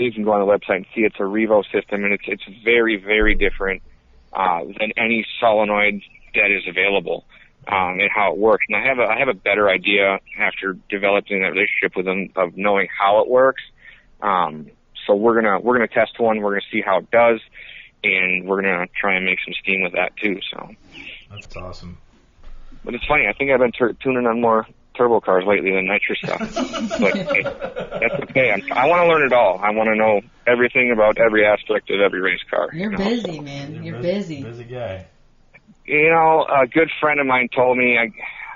[SPEAKER 2] you can go on the website and see it's a Revo system, and it's very, very different than any solenoid that is available, and how it works. And I have a better idea after developing that relationship with them of knowing how it works. So we're gonna test one. We're gonna see how it does, and we're gonna try and make some steam with that too. So
[SPEAKER 3] that's awesome.
[SPEAKER 2] But it's funny. I think I've been tuning on more turbo cars lately than nitrous stuff. But hey, that's okay. I want to learn it all. I want to know everything about every aspect of every race car.
[SPEAKER 1] You're busy, man. You're busy.
[SPEAKER 3] Busy guy.
[SPEAKER 2] You know, a good friend of mine told me, I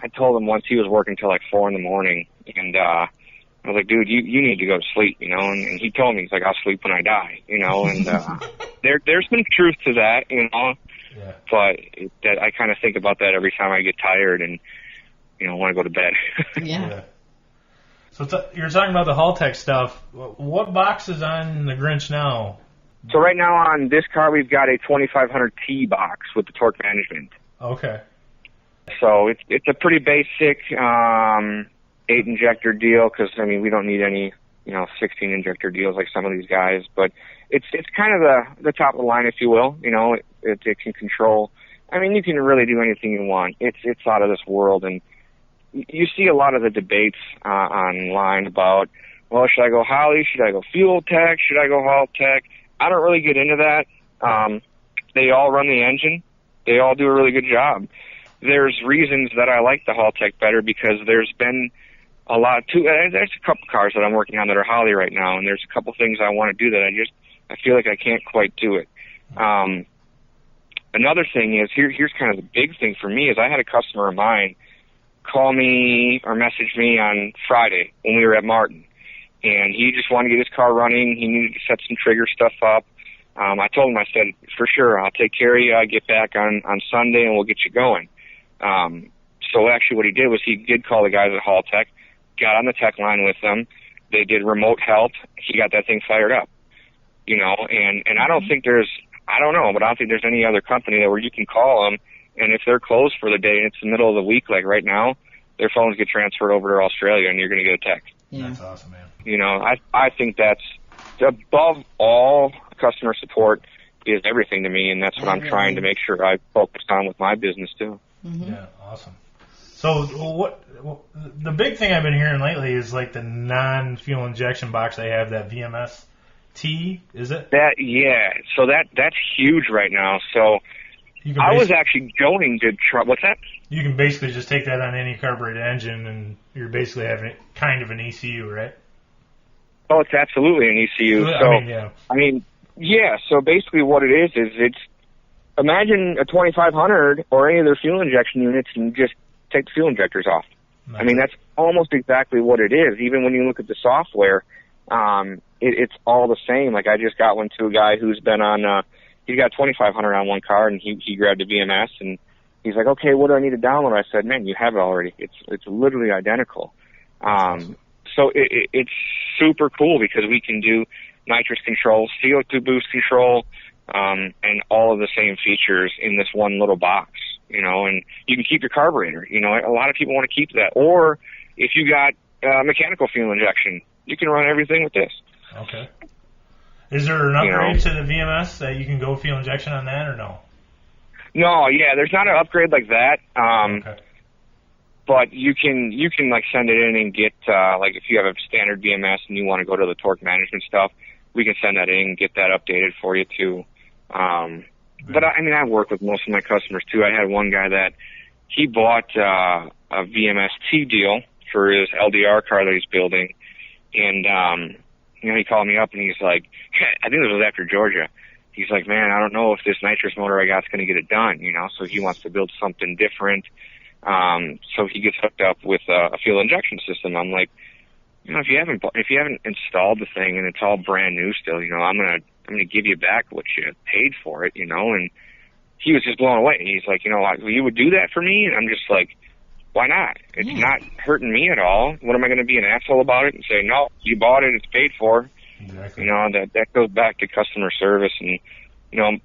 [SPEAKER 2] told him once he was working till like 4 a.m, and I was like, dude, you need to go to sleep, you know, and he told me, he's like, I'll sleep when I die, you know, and there's been truth to that, you know,
[SPEAKER 3] yeah.
[SPEAKER 2] But that I kind of think about that every time I get tired and, you know, want to go to bed.
[SPEAKER 1] Yeah.
[SPEAKER 3] So you're talking about the Haltech stuff. What box is on the Grinch now?
[SPEAKER 2] So right now on this car, we've got a 2500T box with the torque management.
[SPEAKER 3] Okay.
[SPEAKER 2] So it's a pretty basic 8-injector deal because, I mean, we don't need any, 16-injector deals like some of these guys. But it's kind of the top of the line, if you will. You know, it can control. I mean, you can really do anything you want. It's out of this world. And you see a lot of the debates online about, well, should I go Holley? Should I go Fuel Tech? Should I go Haltech? I don't really get into that. They all run the engine. They all do a really good job. There's reasons that I like the Haltech better because there's been a lot too. There's a couple cars that I'm working on that are Holley right now, and there's a couple things I want to do that I feel like I can't quite do it. Another thing is here's kind of the big thing for me is I had a customer of mine call me or message me on Friday when we were at Martin, and he just wanted to get his car running. He needed to set some trigger stuff up. I told him, I said, for sure, I'll take care of you. I'll get back on Sunday and we'll get you going. So actually what he did was he did call the guys at Haltech, got on the tech line with them. They did remote help. He got that thing fired up, and I don't think I don't think there's any other company where you can call them, and if they're closed for the day and it's the middle of the week, like right now, their phones get transferred over to Australia and you're going to get a text.
[SPEAKER 1] Yeah.
[SPEAKER 3] That's awesome, man.
[SPEAKER 2] I think that's above all, customer support is everything to me, and that's what I'm trying to make sure I focus on with my business too.
[SPEAKER 1] Mm-hmm.
[SPEAKER 3] Yeah, awesome. So the big thing I've been hearing lately is like the non-fuel injection box they have, that VMS T, is it?
[SPEAKER 2] So that's huge right now. So I was actually going to try. What's that?
[SPEAKER 3] You can basically just take that on any carbureted engine, and you're basically having kind of an ECU, right?
[SPEAKER 2] Oh, it's absolutely an ECU. So basically what it is it's imagine a 2500 or any of their fuel injection units and just take the fuel injectors off.
[SPEAKER 3] Nice.
[SPEAKER 2] I mean, that's almost exactly what it is. Even when you look at the software, it's all the same. Like I just got one to a guy who's been on, he's got 2500 on one car, and he grabbed a VMS, and he's like, okay, what do I need to download? I said, man, you have it already. It's literally identical. So it's super cool because we can do nitrous control, CO2 boost control, and all of the same features in this one little box, and you can keep your carburetor. A lot of people want to keep that. Or if you got mechanical fuel injection, you can run everything with this.
[SPEAKER 3] Okay. Is there an upgrade to the VMS that you can go fuel injection on that or no?
[SPEAKER 2] No, yeah, there's not an upgrade like that.
[SPEAKER 3] Okay.
[SPEAKER 2] But you can like send it in and get like if you have a standard VMS and you want to go to the torque management stuff, we can send that in and get that updated for you too. But I work with most of my customers too. I had one guy that he bought a VMS-T deal for his LDR car that he's building, and he called me up and he's like, I think this was after Georgia. He's like, man, I don't know if this nitrous motor I got's going to get it done, So he wants to build something different. So he gets hooked up with a fuel injection system. I'm like, if you haven't installed the thing and it's all brand new still, I'm gonna give you back what you paid for it, And he was just blown away. He's like, you would do that for me? And I'm just like, why not? It's not hurting me at all. What am I going to be an asshole about it and say, no, you bought it, it's paid for?
[SPEAKER 3] Exactly.
[SPEAKER 2] That goes back to customer service. And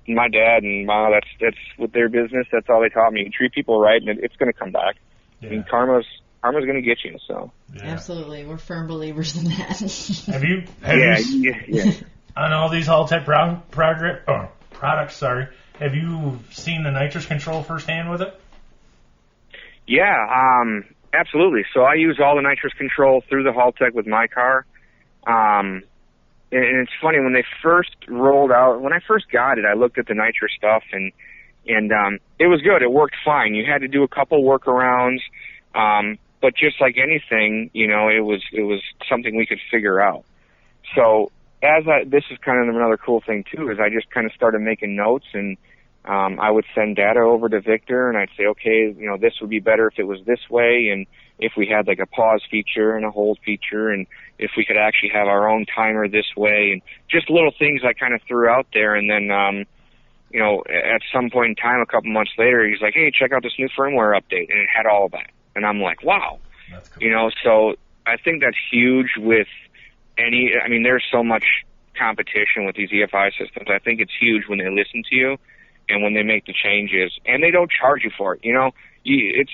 [SPEAKER 2] my dad and mom, that's with their business. That's all they taught me. You treat people right, and it's going to come back.
[SPEAKER 3] Yeah.
[SPEAKER 2] I mean, karma's going to get you. So
[SPEAKER 3] yeah.
[SPEAKER 1] Absolutely, we're firm believers in that.
[SPEAKER 3] Have you on all these Haltech products? Sorry, have you seen the nitrous control firsthand with it?
[SPEAKER 2] Yeah, absolutely. So I use all the nitrous control through the Haltech with my car. And it's funny, when they first rolled out, when I first got it, I looked at the nitrous stuff, and And it was good. It worked fine. You had to do a couple workarounds, but just like anything, you know, it was something we could figure out. So this is kind of another cool thing too, is I just kind of started making notes, and I would send data over to Victor, and I'd say, okay, you know, this would be better if it was this way, and if we had like a pause feature and a hold feature, and if we could actually have our own timer this way, and just little things I kind of threw out there. And then, you know, at some point in time, a couple months later, he's like, hey, check out this new firmware update, and it had all of that. And I'm like, wow.
[SPEAKER 3] That's cool.
[SPEAKER 2] You know, so I think that's huge with I mean, there's so much competition with these EFI systems. I think it's huge when they listen to you and when they make the changes, and they don't charge you for it. You know, it's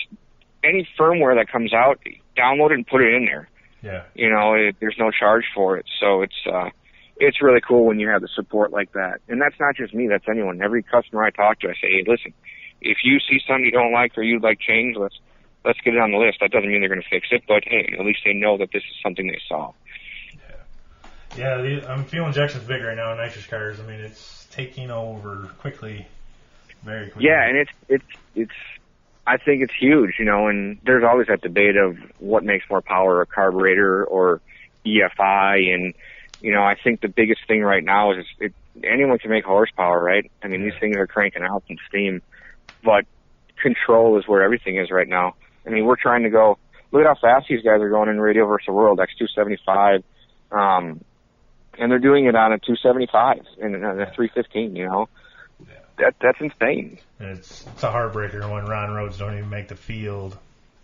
[SPEAKER 2] any firmware that comes out, download it and put it in there.
[SPEAKER 3] Yeah.
[SPEAKER 2] You know, there's no charge for it. So it's really cool when you have the support like that. And that's not just me, that's anyone. Every customer I talk to, I say, hey, listen, if you see something you don't like or you'd like change, let's get it on the list. That doesn't mean they're going to fix it, but hey, at least they know that this is something they saw.
[SPEAKER 3] Yeah, fuel injection's big right now in nitrous cars. I mean, it's taking over quickly, very quickly.
[SPEAKER 2] Yeah, and it's I think it's huge, you know, and there's always that debate of what makes more power, a carburetor or EFI, and, you know, I think the biggest thing right now is anyone can make horsepower, right? I mean, these things are cranking out some steam, but control is where everything is right now. I mean, we're trying to go, look at how fast these guys are going in Radio versus the World, X275, and they're doing it on a 275 and a 315, you know. That's insane.
[SPEAKER 3] And it's a heartbreaker when Ron Rhodes don't even make the field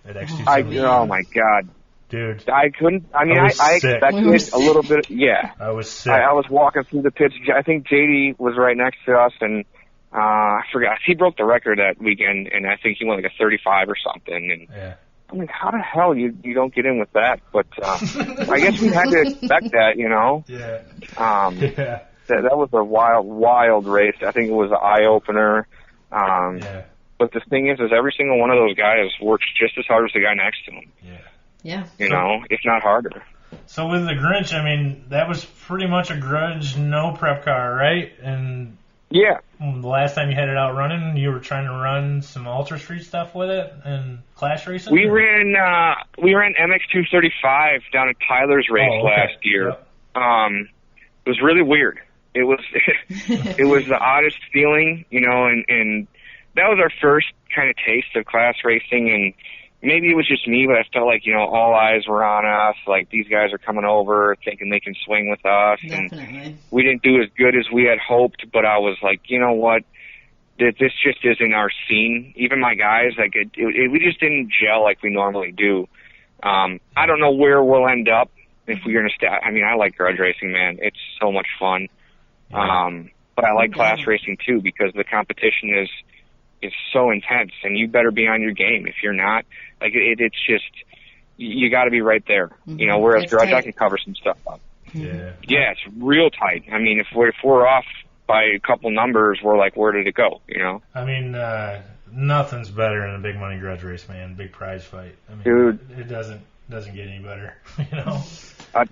[SPEAKER 3] at X275.
[SPEAKER 2] Oh my God,
[SPEAKER 3] dude!
[SPEAKER 2] I couldn't. I mean, I expected a little bit. Yeah,
[SPEAKER 3] I was sick.
[SPEAKER 2] I was walking through the pits. I think JD was right next to us, and I forgot. He broke the record that weekend, and I think he went like a 35 or something. And
[SPEAKER 3] yeah.
[SPEAKER 2] I'm like, how the hell you don't get in with that? But I guess we had to expect that, you know.
[SPEAKER 3] Yeah.
[SPEAKER 2] Yeah. That was a wild race. I think it was an eye-opener.
[SPEAKER 3] Yeah.
[SPEAKER 2] But the thing is every single one of those guys works just as hard as the guy next to him.
[SPEAKER 3] Yeah.
[SPEAKER 1] Yeah.
[SPEAKER 2] You know, if not harder.
[SPEAKER 3] So with the Grinch, I mean, that was pretty much a grudge, no prep car, right? And
[SPEAKER 2] yeah.
[SPEAKER 3] The last time you had it out running, you were trying to run some Ultra Street stuff with it and clash racing?
[SPEAKER 2] We ran MX235 down at Tyler's race last year.
[SPEAKER 3] Yep.
[SPEAKER 2] It was really weird. It was the oddest feeling, you know, and that was our first kind of taste of class racing, and maybe it was just me, but I felt like, you know, all eyes were on us, like these guys are coming over thinking they can swing with us.
[SPEAKER 1] Definitely.
[SPEAKER 2] And we didn't do as good as we had hoped, but I was like, you know what, this just isn't our scene. Even my guys, like we just didn't gel like we normally do. I don't know where we'll end up if we're going to stay. I mean, I like grudge racing, man. It's so much fun. But I like class racing too, because the competition is so intense, and you better be on your game. If you're not, like it's just, you got to be right there. Mm-hmm. You know, whereas grudge, I can cover some stuff up.
[SPEAKER 3] Yeah.
[SPEAKER 2] Yeah, it's real tight. I mean, if we're off by a couple numbers, we're like, where did it go? You know?
[SPEAKER 3] I mean, nothing's better than a big money grudge race, man. Big prize fight. I mean,
[SPEAKER 2] dude,
[SPEAKER 3] it doesn't get any better. You know?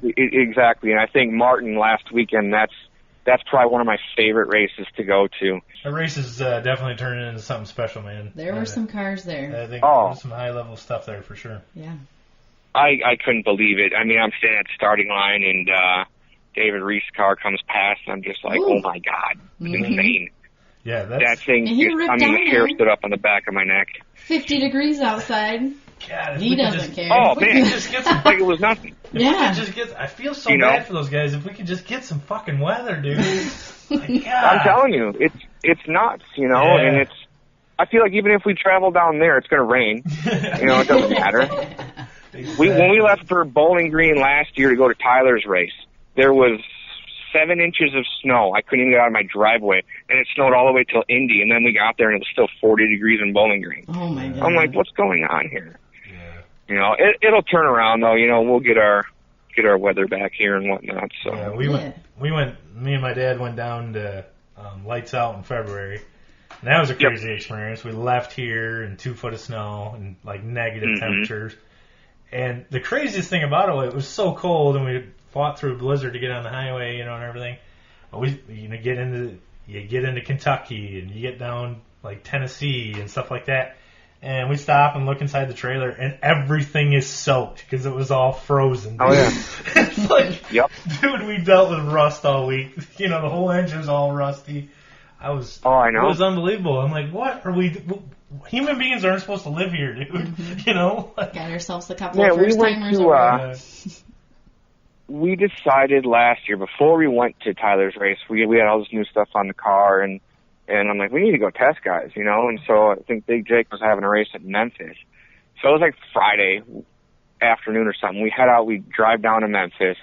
[SPEAKER 2] Exactly, and I think Martin last weekend, that's probably one of my favorite races to go to.
[SPEAKER 3] The race is definitely turning into something special, man.
[SPEAKER 1] There were some cars there.
[SPEAKER 3] I think there was some high-level stuff there for sure.
[SPEAKER 1] Yeah.
[SPEAKER 2] I couldn't believe it. I mean, I'm standing at the starting line, and David Reese's car comes past, and I'm just like, oh, my God. It's insane.
[SPEAKER 3] Yeah,
[SPEAKER 2] that thing, the hair stood up on the back of my neck.
[SPEAKER 1] 50 degrees outside.
[SPEAKER 3] God,
[SPEAKER 1] he doesn't care.
[SPEAKER 2] Oh, man. Like it was nothing.
[SPEAKER 1] Yeah.
[SPEAKER 3] I feel so bad for those guys. If we could just get some fucking weather, dude. My God.
[SPEAKER 2] I'm telling you, it's nuts, you know, and I feel like even if we travel down there, it's going to rain. You know, it doesn't matter.
[SPEAKER 3] Exactly.
[SPEAKER 2] When we left for Bowling Green last year to go to Tyler's race, there was 7 inches of snow. I couldn't even get out of my driveway, and it snowed all the way till Indy, and then we got there, and it was still 40 degrees in Bowling Green.
[SPEAKER 1] Oh, my God.
[SPEAKER 2] I'm like, what's going on here? You know, it'll turn around though. You know, we'll get our weather back here and whatnot. So
[SPEAKER 3] yeah, we went. Me and my dad went down to Lights Out in February, and that was a crazy experience. We left here in 2 foot of snow and like negative temperatures. And the craziest thing about it was so cold, and we fought through a blizzard to get on the highway, you know, and everything. But you get into Kentucky, and you get down like Tennessee and stuff like that. And we stop and look inside the trailer, and everything is soaked because it was all frozen.
[SPEAKER 2] Oh, yeah.
[SPEAKER 3] It's like,
[SPEAKER 2] Yep.
[SPEAKER 3] dude, we dealt with rust all week. You know, the whole engine's all rusty.
[SPEAKER 2] I know.
[SPEAKER 3] It was unbelievable. I'm like, what are we... Human beings aren't supposed to live here, dude.
[SPEAKER 1] Mm-hmm.
[SPEAKER 3] You know?
[SPEAKER 1] Got ourselves a couple of first-timers
[SPEAKER 2] we decided last year, before we went to Tyler's race, we had all this new stuff on the car, and I'm like, we need to go test, guys, you know? And so I think Big Jake was having a race at Memphis. So it was like Friday afternoon or something. We head out, we drive down to Memphis.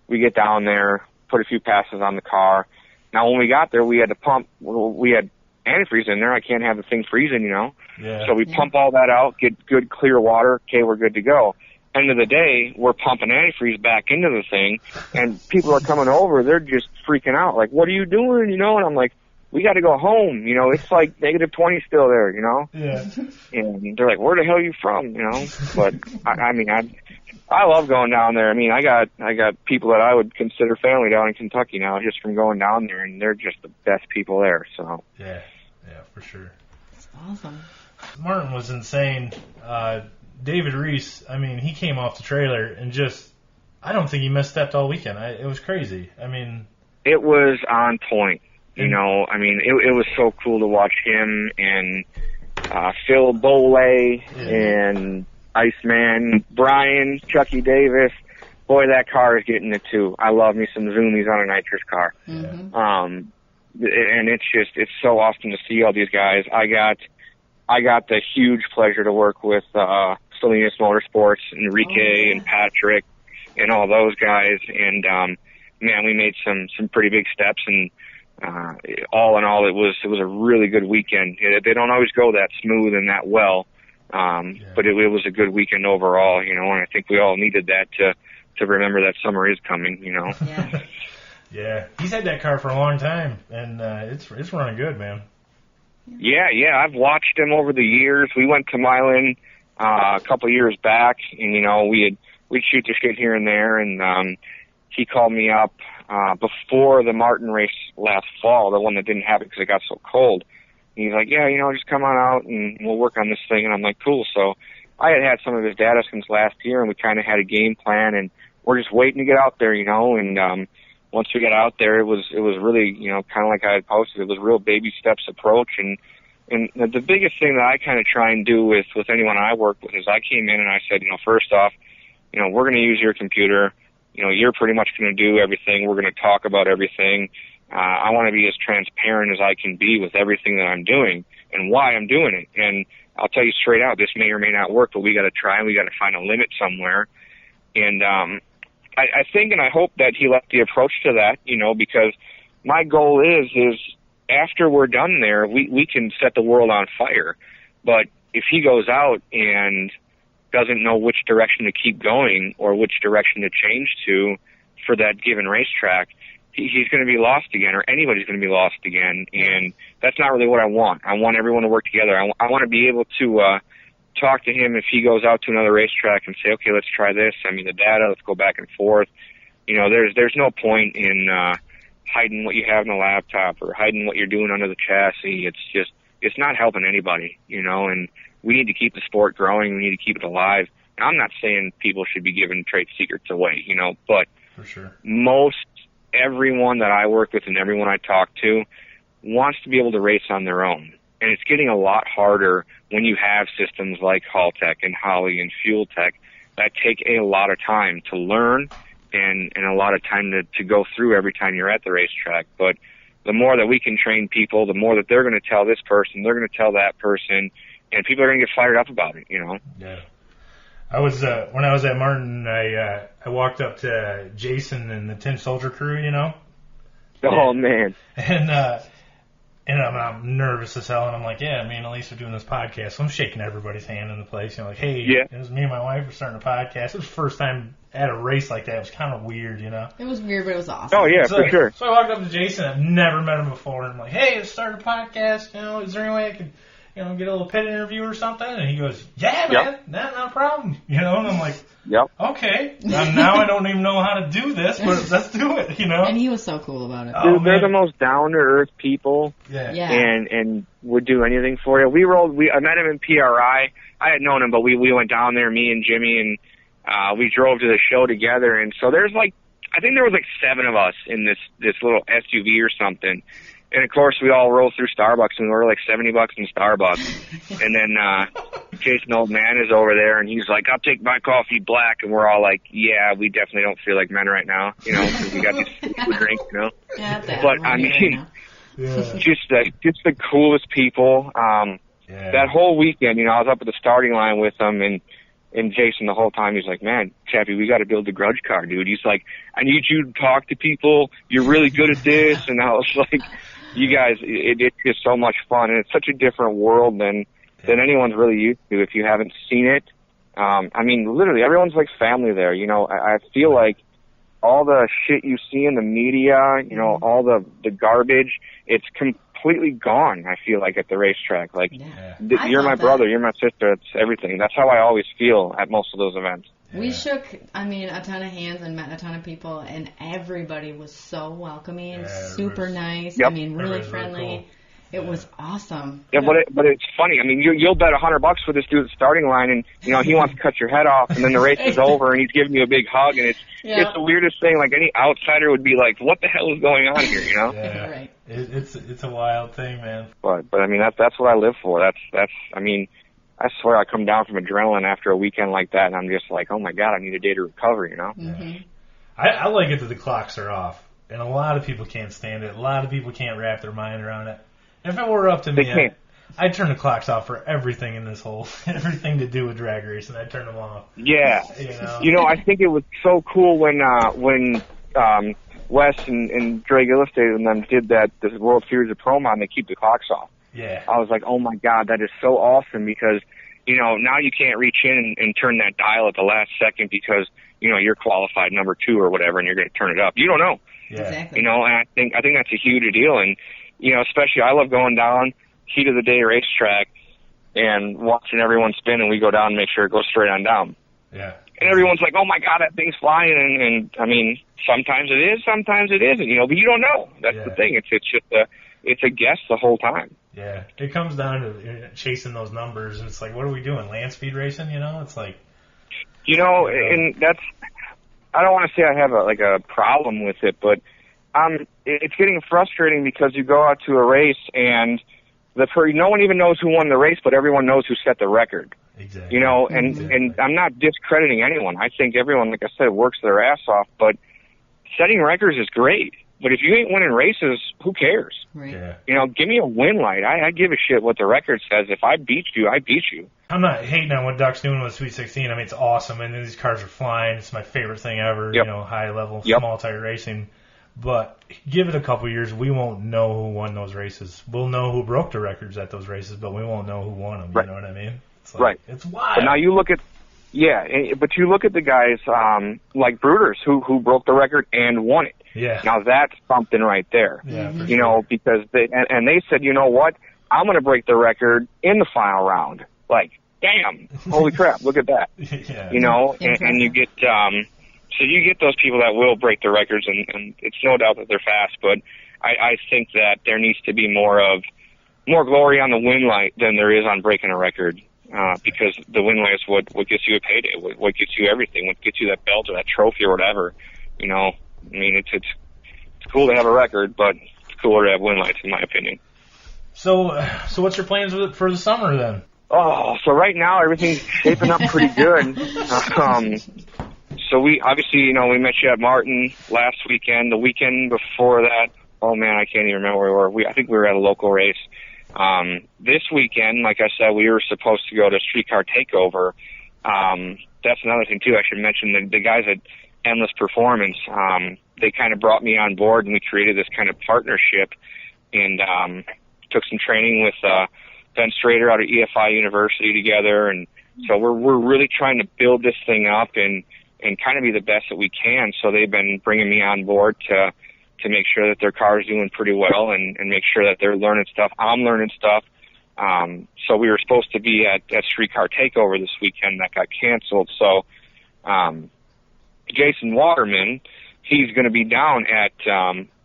[SPEAKER 2] We get down there, put a few passes on the car. Now, when we got there, we had to pump. We had antifreeze in there. I can't have the thing freezing, you know?
[SPEAKER 3] Yeah.
[SPEAKER 2] So we pump all that out, get good, clear water. Okay, we're good to go. End of the day, we're pumping antifreeze back into the thing, and people are coming over. They're just freaking out. Like, what are you doing, you know? And I'm like, we got to go home, you know? It's like negative 20 still there, you know?
[SPEAKER 3] Yeah.
[SPEAKER 2] And they're like, where the hell are you from, you know? But, I love going down there. I mean, I got people that I would consider family down in Kentucky now just from going down there, and they're just the best people there, so.
[SPEAKER 3] Yeah, for sure.
[SPEAKER 1] That's awesome.
[SPEAKER 3] Martin was insane. David Reese, I mean, he came off the trailer and I don't think he misstepped all weekend. It was crazy. I mean...
[SPEAKER 2] It was on point, you know. I mean, it was so cool to watch him and Phil Boley and Iceman, Brian, Chucky Davis. Boy, that car is getting it too. I love me some Zoomies on a nitrous car.
[SPEAKER 1] Mm-hmm.
[SPEAKER 2] And it's so awesome to see all these guys. I got the huge pleasure to work with Salinas Motorsports, Enrique and Patrick and all those guys. And man, we made some pretty big steps, and all in all, it was a really good weekend. They don't always go that smooth and that well. But it was a good weekend overall, you know, and I think we all needed that to remember that summer is coming, you know.
[SPEAKER 1] Yeah.
[SPEAKER 3] Yeah. He's had that car for a long time, and it's running good, man.
[SPEAKER 2] Yeah. I've watched him over the years. We went to Milan a couple of years back, and, you know, we'd shoot the shit here and there, and he called me up before the Martin race last fall, the one that didn't happen because it got so cold. He's like, yeah, you know, just come on out and we'll work on this thing. And I'm like, cool. So I had some of his data since last year, and we kind of had a game plan, and we're just waiting to get out there, you know. And once we got out there, it was really, you know, kind of like I had posted. It was real baby steps approach. And the biggest thing that I kind of try and do with anyone I work with is I came in and I said, you know, first off, you know, we're going to use your computer. You know, you're pretty much going to do everything. We're going to talk about everything. I want to be as transparent as I can be with everything that I'm doing and why I'm doing it. And I'll tell you straight out, this may or may not work, but we got to try and we got to find a limit somewhere. And I think and I hope that he left the approach to that, you know, because my goal is after we're done there, we can set the world on fire. But if he goes out and doesn't know which direction to keep going or which direction to change to for that given racetrack, he's going to be lost again, or anybody's going to be lost again, and that's not really what I want. I want everyone to work together. I want to be able to talk to him if he goes out to another racetrack and say, okay, let's try this. I mean, the data, let's go back and forth. You know, there's no point in hiding what you have in the laptop or hiding what you're doing under the chassis. It's not helping anybody, you know, and we need to keep the sport growing. We need to keep it alive. And I'm not saying people should be giving trade secrets away, you know, but
[SPEAKER 3] for sure,
[SPEAKER 2] everyone that I work with and everyone I talk to wants to be able to race on their own. And it's getting a lot harder when you have systems like Haltech and Holly and Fuel Tech that take a lot of time to learn and a lot of time to go through every time you're at the racetrack. But the more that we can train people, the more that they're going to tell this person, they're going to tell that person, and people are going to get fired up about it, you know?
[SPEAKER 3] Yeah. I was when I was at Martin, I walked up to Jason and the Tin Soldier crew, you know.
[SPEAKER 2] Oh man!
[SPEAKER 3] And I'm nervous as hell, and I'm like, yeah, me and Elise are doing this podcast. So I'm shaking everybody's hand in the place, you know, like, hey,
[SPEAKER 2] yeah.
[SPEAKER 3] It was me and my wife were starting a podcast. It was the first time at a race like that. It was kind of weird, you know.
[SPEAKER 1] It was weird, but it was awesome.
[SPEAKER 2] Oh yeah, for sure.
[SPEAKER 3] So I walked up to Jason. I've never met him before, and I'm like, hey, let's start a podcast. You know, is there any way I could get a little pit interview or something? And he goes, yeah, man, not a problem. And I'm like, okay. Now I don't even know how to do this, but let's do it,
[SPEAKER 1] And he was so cool about it.
[SPEAKER 2] Dude, they're the most down-to-earth people.
[SPEAKER 1] Yeah.
[SPEAKER 2] And would do anything for you. I met him in PRI. I had known him, but we went down there, me and Jimmy, and we drove to the show together. And so there's I think there was 7 of us in this little SUV or something. And of course, we all rolled through Starbucks, and we were $70 in Starbucks. And then Jason Old Man is over there, and he's like, "I'll take my coffee black." And we're all like, "Yeah, we definitely don't feel like men right now, because we got these food drink,
[SPEAKER 1] Yeah,
[SPEAKER 2] But I mean, just the coolest people. That whole weekend, I was up at the starting line with them, and Jason the whole time, he's like, "Man, Chappie, we got to build the grudge car, dude." He's like, "I need you to talk to people. You're really good at this." And I was like, you guys, it's just so much fun, and it's such a different world than anyone's really used to if you haven't seen it. I mean, literally, everyone's like family there. I feel like all the shit you see in the media, all the garbage, it's completely gone, I feel like, at the racetrack. You're my brother, you're my sister, it's everything. That's how I always feel at most of those events.
[SPEAKER 1] We shook, a ton of hands and met a ton of people, and everybody was so welcoming, super nice.
[SPEAKER 2] Yep.
[SPEAKER 1] Really friendly. Really cool. It was awesome.
[SPEAKER 2] Yeah, but it's funny. I mean, you'll bet $100 for this dude at the starting line, and he wants to cut your head off, and then the race is over, and he's giving you a big hug, and it's the weirdest thing. Any outsider would be like, "What the hell is going on here?"
[SPEAKER 3] Yeah,
[SPEAKER 1] right.
[SPEAKER 3] It's a wild thing, man.
[SPEAKER 2] But I mean, that's what I live for. That's I mean, I swear I come down from adrenaline after a weekend like that, and I'm just like, oh my God, I need a day to recover,
[SPEAKER 1] Mm-hmm.
[SPEAKER 3] I like it that the clocks are off, and a lot of people can't stand it. A lot of people can't wrap their mind around it. If it were up to me, I'd turn the clocks off for everything in this everything to do with drag racing. I'd turn them off.
[SPEAKER 2] Yeah. I think it was so cool when Wes and Dre Gillespie and them did this World Series of Promo, and they keep the clocks off.
[SPEAKER 3] Yeah.
[SPEAKER 2] I was like, oh my God, that is so awesome, because, now you can't reach in and turn that dial at the last second because, you're qualified number 2 or whatever, and you're going to turn it up. You don't know.
[SPEAKER 3] Yeah.
[SPEAKER 1] Exactly.
[SPEAKER 2] And I think that's a huge deal. And, especially I love going down heat of the day racetrack and watching everyone spin, and we go down and make sure it goes straight on down.
[SPEAKER 3] Yeah.
[SPEAKER 2] And everyone's like, oh my God, that thing's flying. And I mean, sometimes it is, sometimes it isn't, but you don't know. That's the thing. It's just it's a guess the whole time.
[SPEAKER 3] Yeah. It comes down to chasing those numbers, and it's like, what are we doing? Land speed racing, It's like,
[SPEAKER 2] and that's, I don't want to say I have a problem with it, but it's getting frustrating because you go out to a race and no one even knows who won the race, but everyone knows who set the record.
[SPEAKER 3] Exactly.
[SPEAKER 2] And I'm not discrediting anyone. I think everyone, like I said, works their ass off, but setting records is great. But if you ain't winning races, who cares?
[SPEAKER 1] Right.
[SPEAKER 3] Yeah.
[SPEAKER 2] Give me a win light. I give a shit what the record says. If I beat you, I beat you.
[SPEAKER 3] I'm not hating on what Duck's doing with Sweet 16. I mean, it's awesome, and these cars are flying. It's my favorite thing ever, high level, small tire racing. But give it a couple years, we won't know who won those races. We'll know who broke the records at those races, but we won't know who won them. Right. You know what I mean? It's like, It's wild.
[SPEAKER 2] But now you look at, but you look at the guys like Bruters who broke the record and won it.
[SPEAKER 3] Yeah.
[SPEAKER 2] Now that's something right there.
[SPEAKER 3] Yeah, for sure.
[SPEAKER 2] Because they said, you know what? I'm going to break the record in the final round. Like, damn, holy crap, look at that.
[SPEAKER 3] Yeah.
[SPEAKER 2] And you get, so you get those people that will break the records, and it's no doubt that they're fast, but I think that there needs to be more glory on the win light than there is on breaking a record, because the win light is what gets you a payday, what gets you everything, what gets you that belt or that trophy or whatever. I mean, it's cool to have a record, but it's cooler to have win lights, in my opinion.
[SPEAKER 3] So what's your plans for the summer then?
[SPEAKER 2] Oh, so right now everything's shaping up pretty good. So we obviously, we met you at Martin last weekend. The weekend before that, oh man, I can't even remember where we were. I think we were at a local race. This weekend, like I said, we were supposed to go to Streetcar Takeover. That's another thing too. I should mention the guys at Endless Performance. They kind of brought me on board, and we created this kind of partnership, and took some training with Ben Strader out of EFI University together, and so we're really trying to build this thing up and kind of be the best that we can. So they've been bringing me on board to make sure that their car is doing pretty well and make sure that they're learning stuff. I'm learning stuff. So we were supposed to be at Streetcar Takeover this weekend. That got canceled. So Jason Waterman, he's going to be down at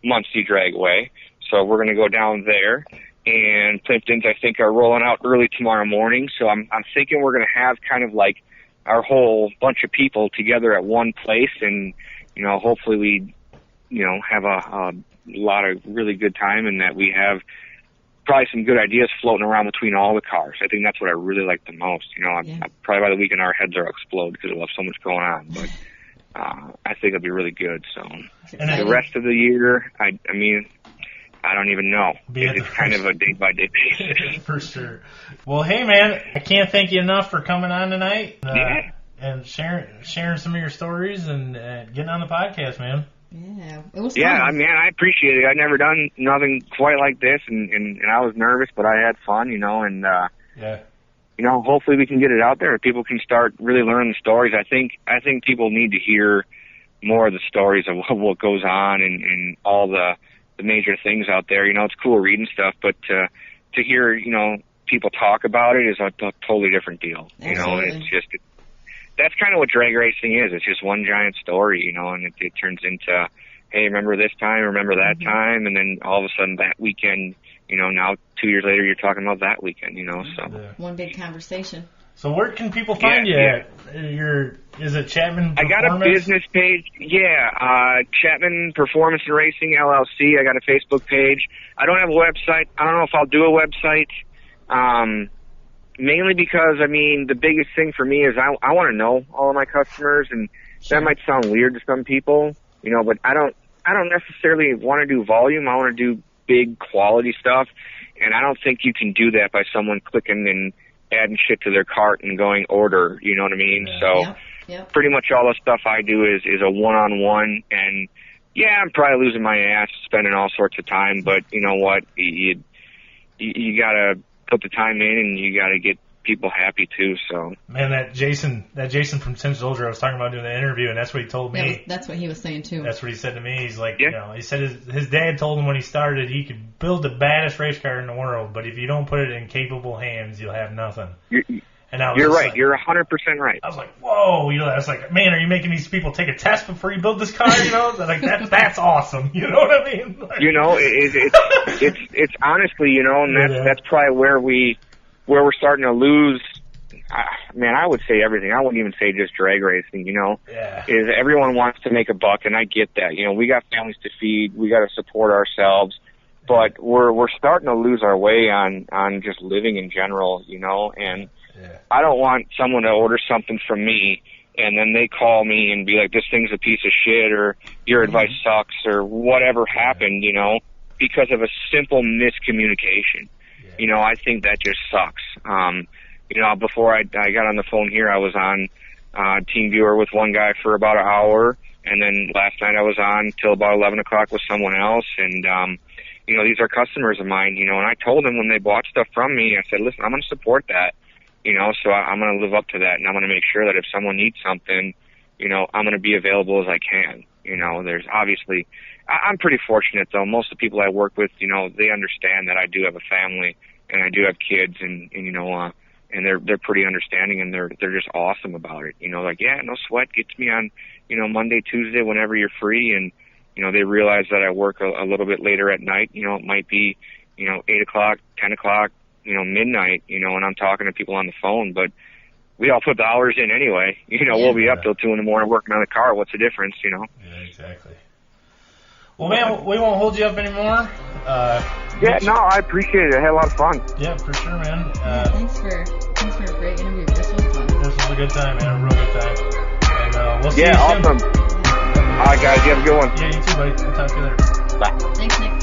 [SPEAKER 2] Muncie Dragway. So we're going to go down there. And Plimptons, I think, are rolling out early tomorrow morning. So I'm thinking we're going to have kind of like our whole bunch of people together at one place. And, hopefully we, have a lot of really good time, and that we have probably some good ideas floating around between all the cars. I think that's what I really like the most. Probably by the weekend our heads are explode because we'll have so much going on. But I think it'll be really good. So the rest of the year, I mean, I don't even know. It's kind of a day-by-day basis.
[SPEAKER 3] For sure. Well, hey, man, I can't thank you enough for coming on tonight and sharing some of your stories and getting on the podcast, man.
[SPEAKER 1] Yeah, it was fun.
[SPEAKER 2] Yeah, man, I appreciate it. I've never done nothing quite like this, and I was nervous, but I had fun, and hopefully we can get it out there. People can start really learning the stories. I think people need to hear more of the stories of what goes on and all the major things out there. It's cool reading stuff, but to hear, people talk about it is a totally different deal.
[SPEAKER 1] Absolutely.
[SPEAKER 2] And it's just, that's kind of what drag racing is. It's just one giant story, and it turns into, hey, remember this time, remember that time, and then all of a sudden that weekend, now 2 years later you're talking about that weekend, so.
[SPEAKER 1] One big conversation.
[SPEAKER 3] So where can people find you at? Is it Chapman Performance?
[SPEAKER 2] I got a business page. Yeah, Chapman Performance and Racing, LLC. I got a Facebook page. I don't have a website. I don't know if I'll do a website. Mainly because, the biggest thing for me is I want to know all of my customers, and that might sound weird to some people, but I don't necessarily want to do volume. I want to do big quality stuff, and I don't think you can do that by someone clicking and adding shit to their cart and going order, you know what I mean?
[SPEAKER 3] Yeah.
[SPEAKER 2] So pretty much all the stuff I do is a one-on-one, and yeah, I'm probably losing my ass spending all sorts of time, but you know what? You gotta put the time in, and you gotta get people happy too. So
[SPEAKER 3] man, that Jason from Tim Soldier I was talking about doing the interview, and that's what he told me.
[SPEAKER 1] That's what he was saying too.
[SPEAKER 3] That's what he said to me. He's like, he said his dad told him when he started he could build the baddest race car in the world, but if you don't put it in capable hands, you'll have nothing.
[SPEAKER 2] You're right. You're 100% right.
[SPEAKER 3] I was like, whoa. I was like, man, are you making these people take a test before you build this car? Like that's awesome. You know what I mean? Like,
[SPEAKER 2] it's honestly, and that's probably where we're starting to lose. I would say everything. I wouldn't even say just drag racing. Is everyone wants to make a buck, and I get that. We got families to feed. We got to support ourselves. But we're starting to lose our way on just living in general, and I don't want someone to order something from me and then they call me and be like, this thing's a piece of shit, or your advice sucks, or whatever happened, because of a simple miscommunication. I think that just sucks. Before I got on the phone here, I was on TeamViewer with one guy for about an hour, and then last night I was on till about 11 o'clock with someone else, and these are customers of mine, and I told them when they bought stuff from me, I said, listen, I'm going to support that, so I'm going to live up to that, and I'm going to make sure that if someone needs something, I'm going to be available as I can. There's obviously, I'm pretty fortunate though. Most of the people I work with, they understand that I do have a family and I do have kids, and and they're pretty understanding, and they're just awesome about it. Like, yeah, no sweat, get to me on, Monday, Tuesday, whenever you're free, and they realize that I work a little bit later at night. It might be, 8 o'clock, 10 o'clock, midnight, and I'm talking to people on the phone, but we all put the hours in anyway. We'll be up till 2 in the morning working on the car. What's the difference,
[SPEAKER 3] Yeah, exactly. Well, man, we won't hold you up anymore.
[SPEAKER 2] I appreciate it. I had a lot of fun.
[SPEAKER 3] Yeah, for sure, man.
[SPEAKER 1] Thanks for a great interview. This was fun.
[SPEAKER 3] This was a good time, man. A real good time. And we'll see you soon.
[SPEAKER 2] Awesome. All right, guys. You have a good one.
[SPEAKER 3] Yeah, you too, buddy. We'll talk to you later.
[SPEAKER 2] Bye.
[SPEAKER 1] Thanks, Nick.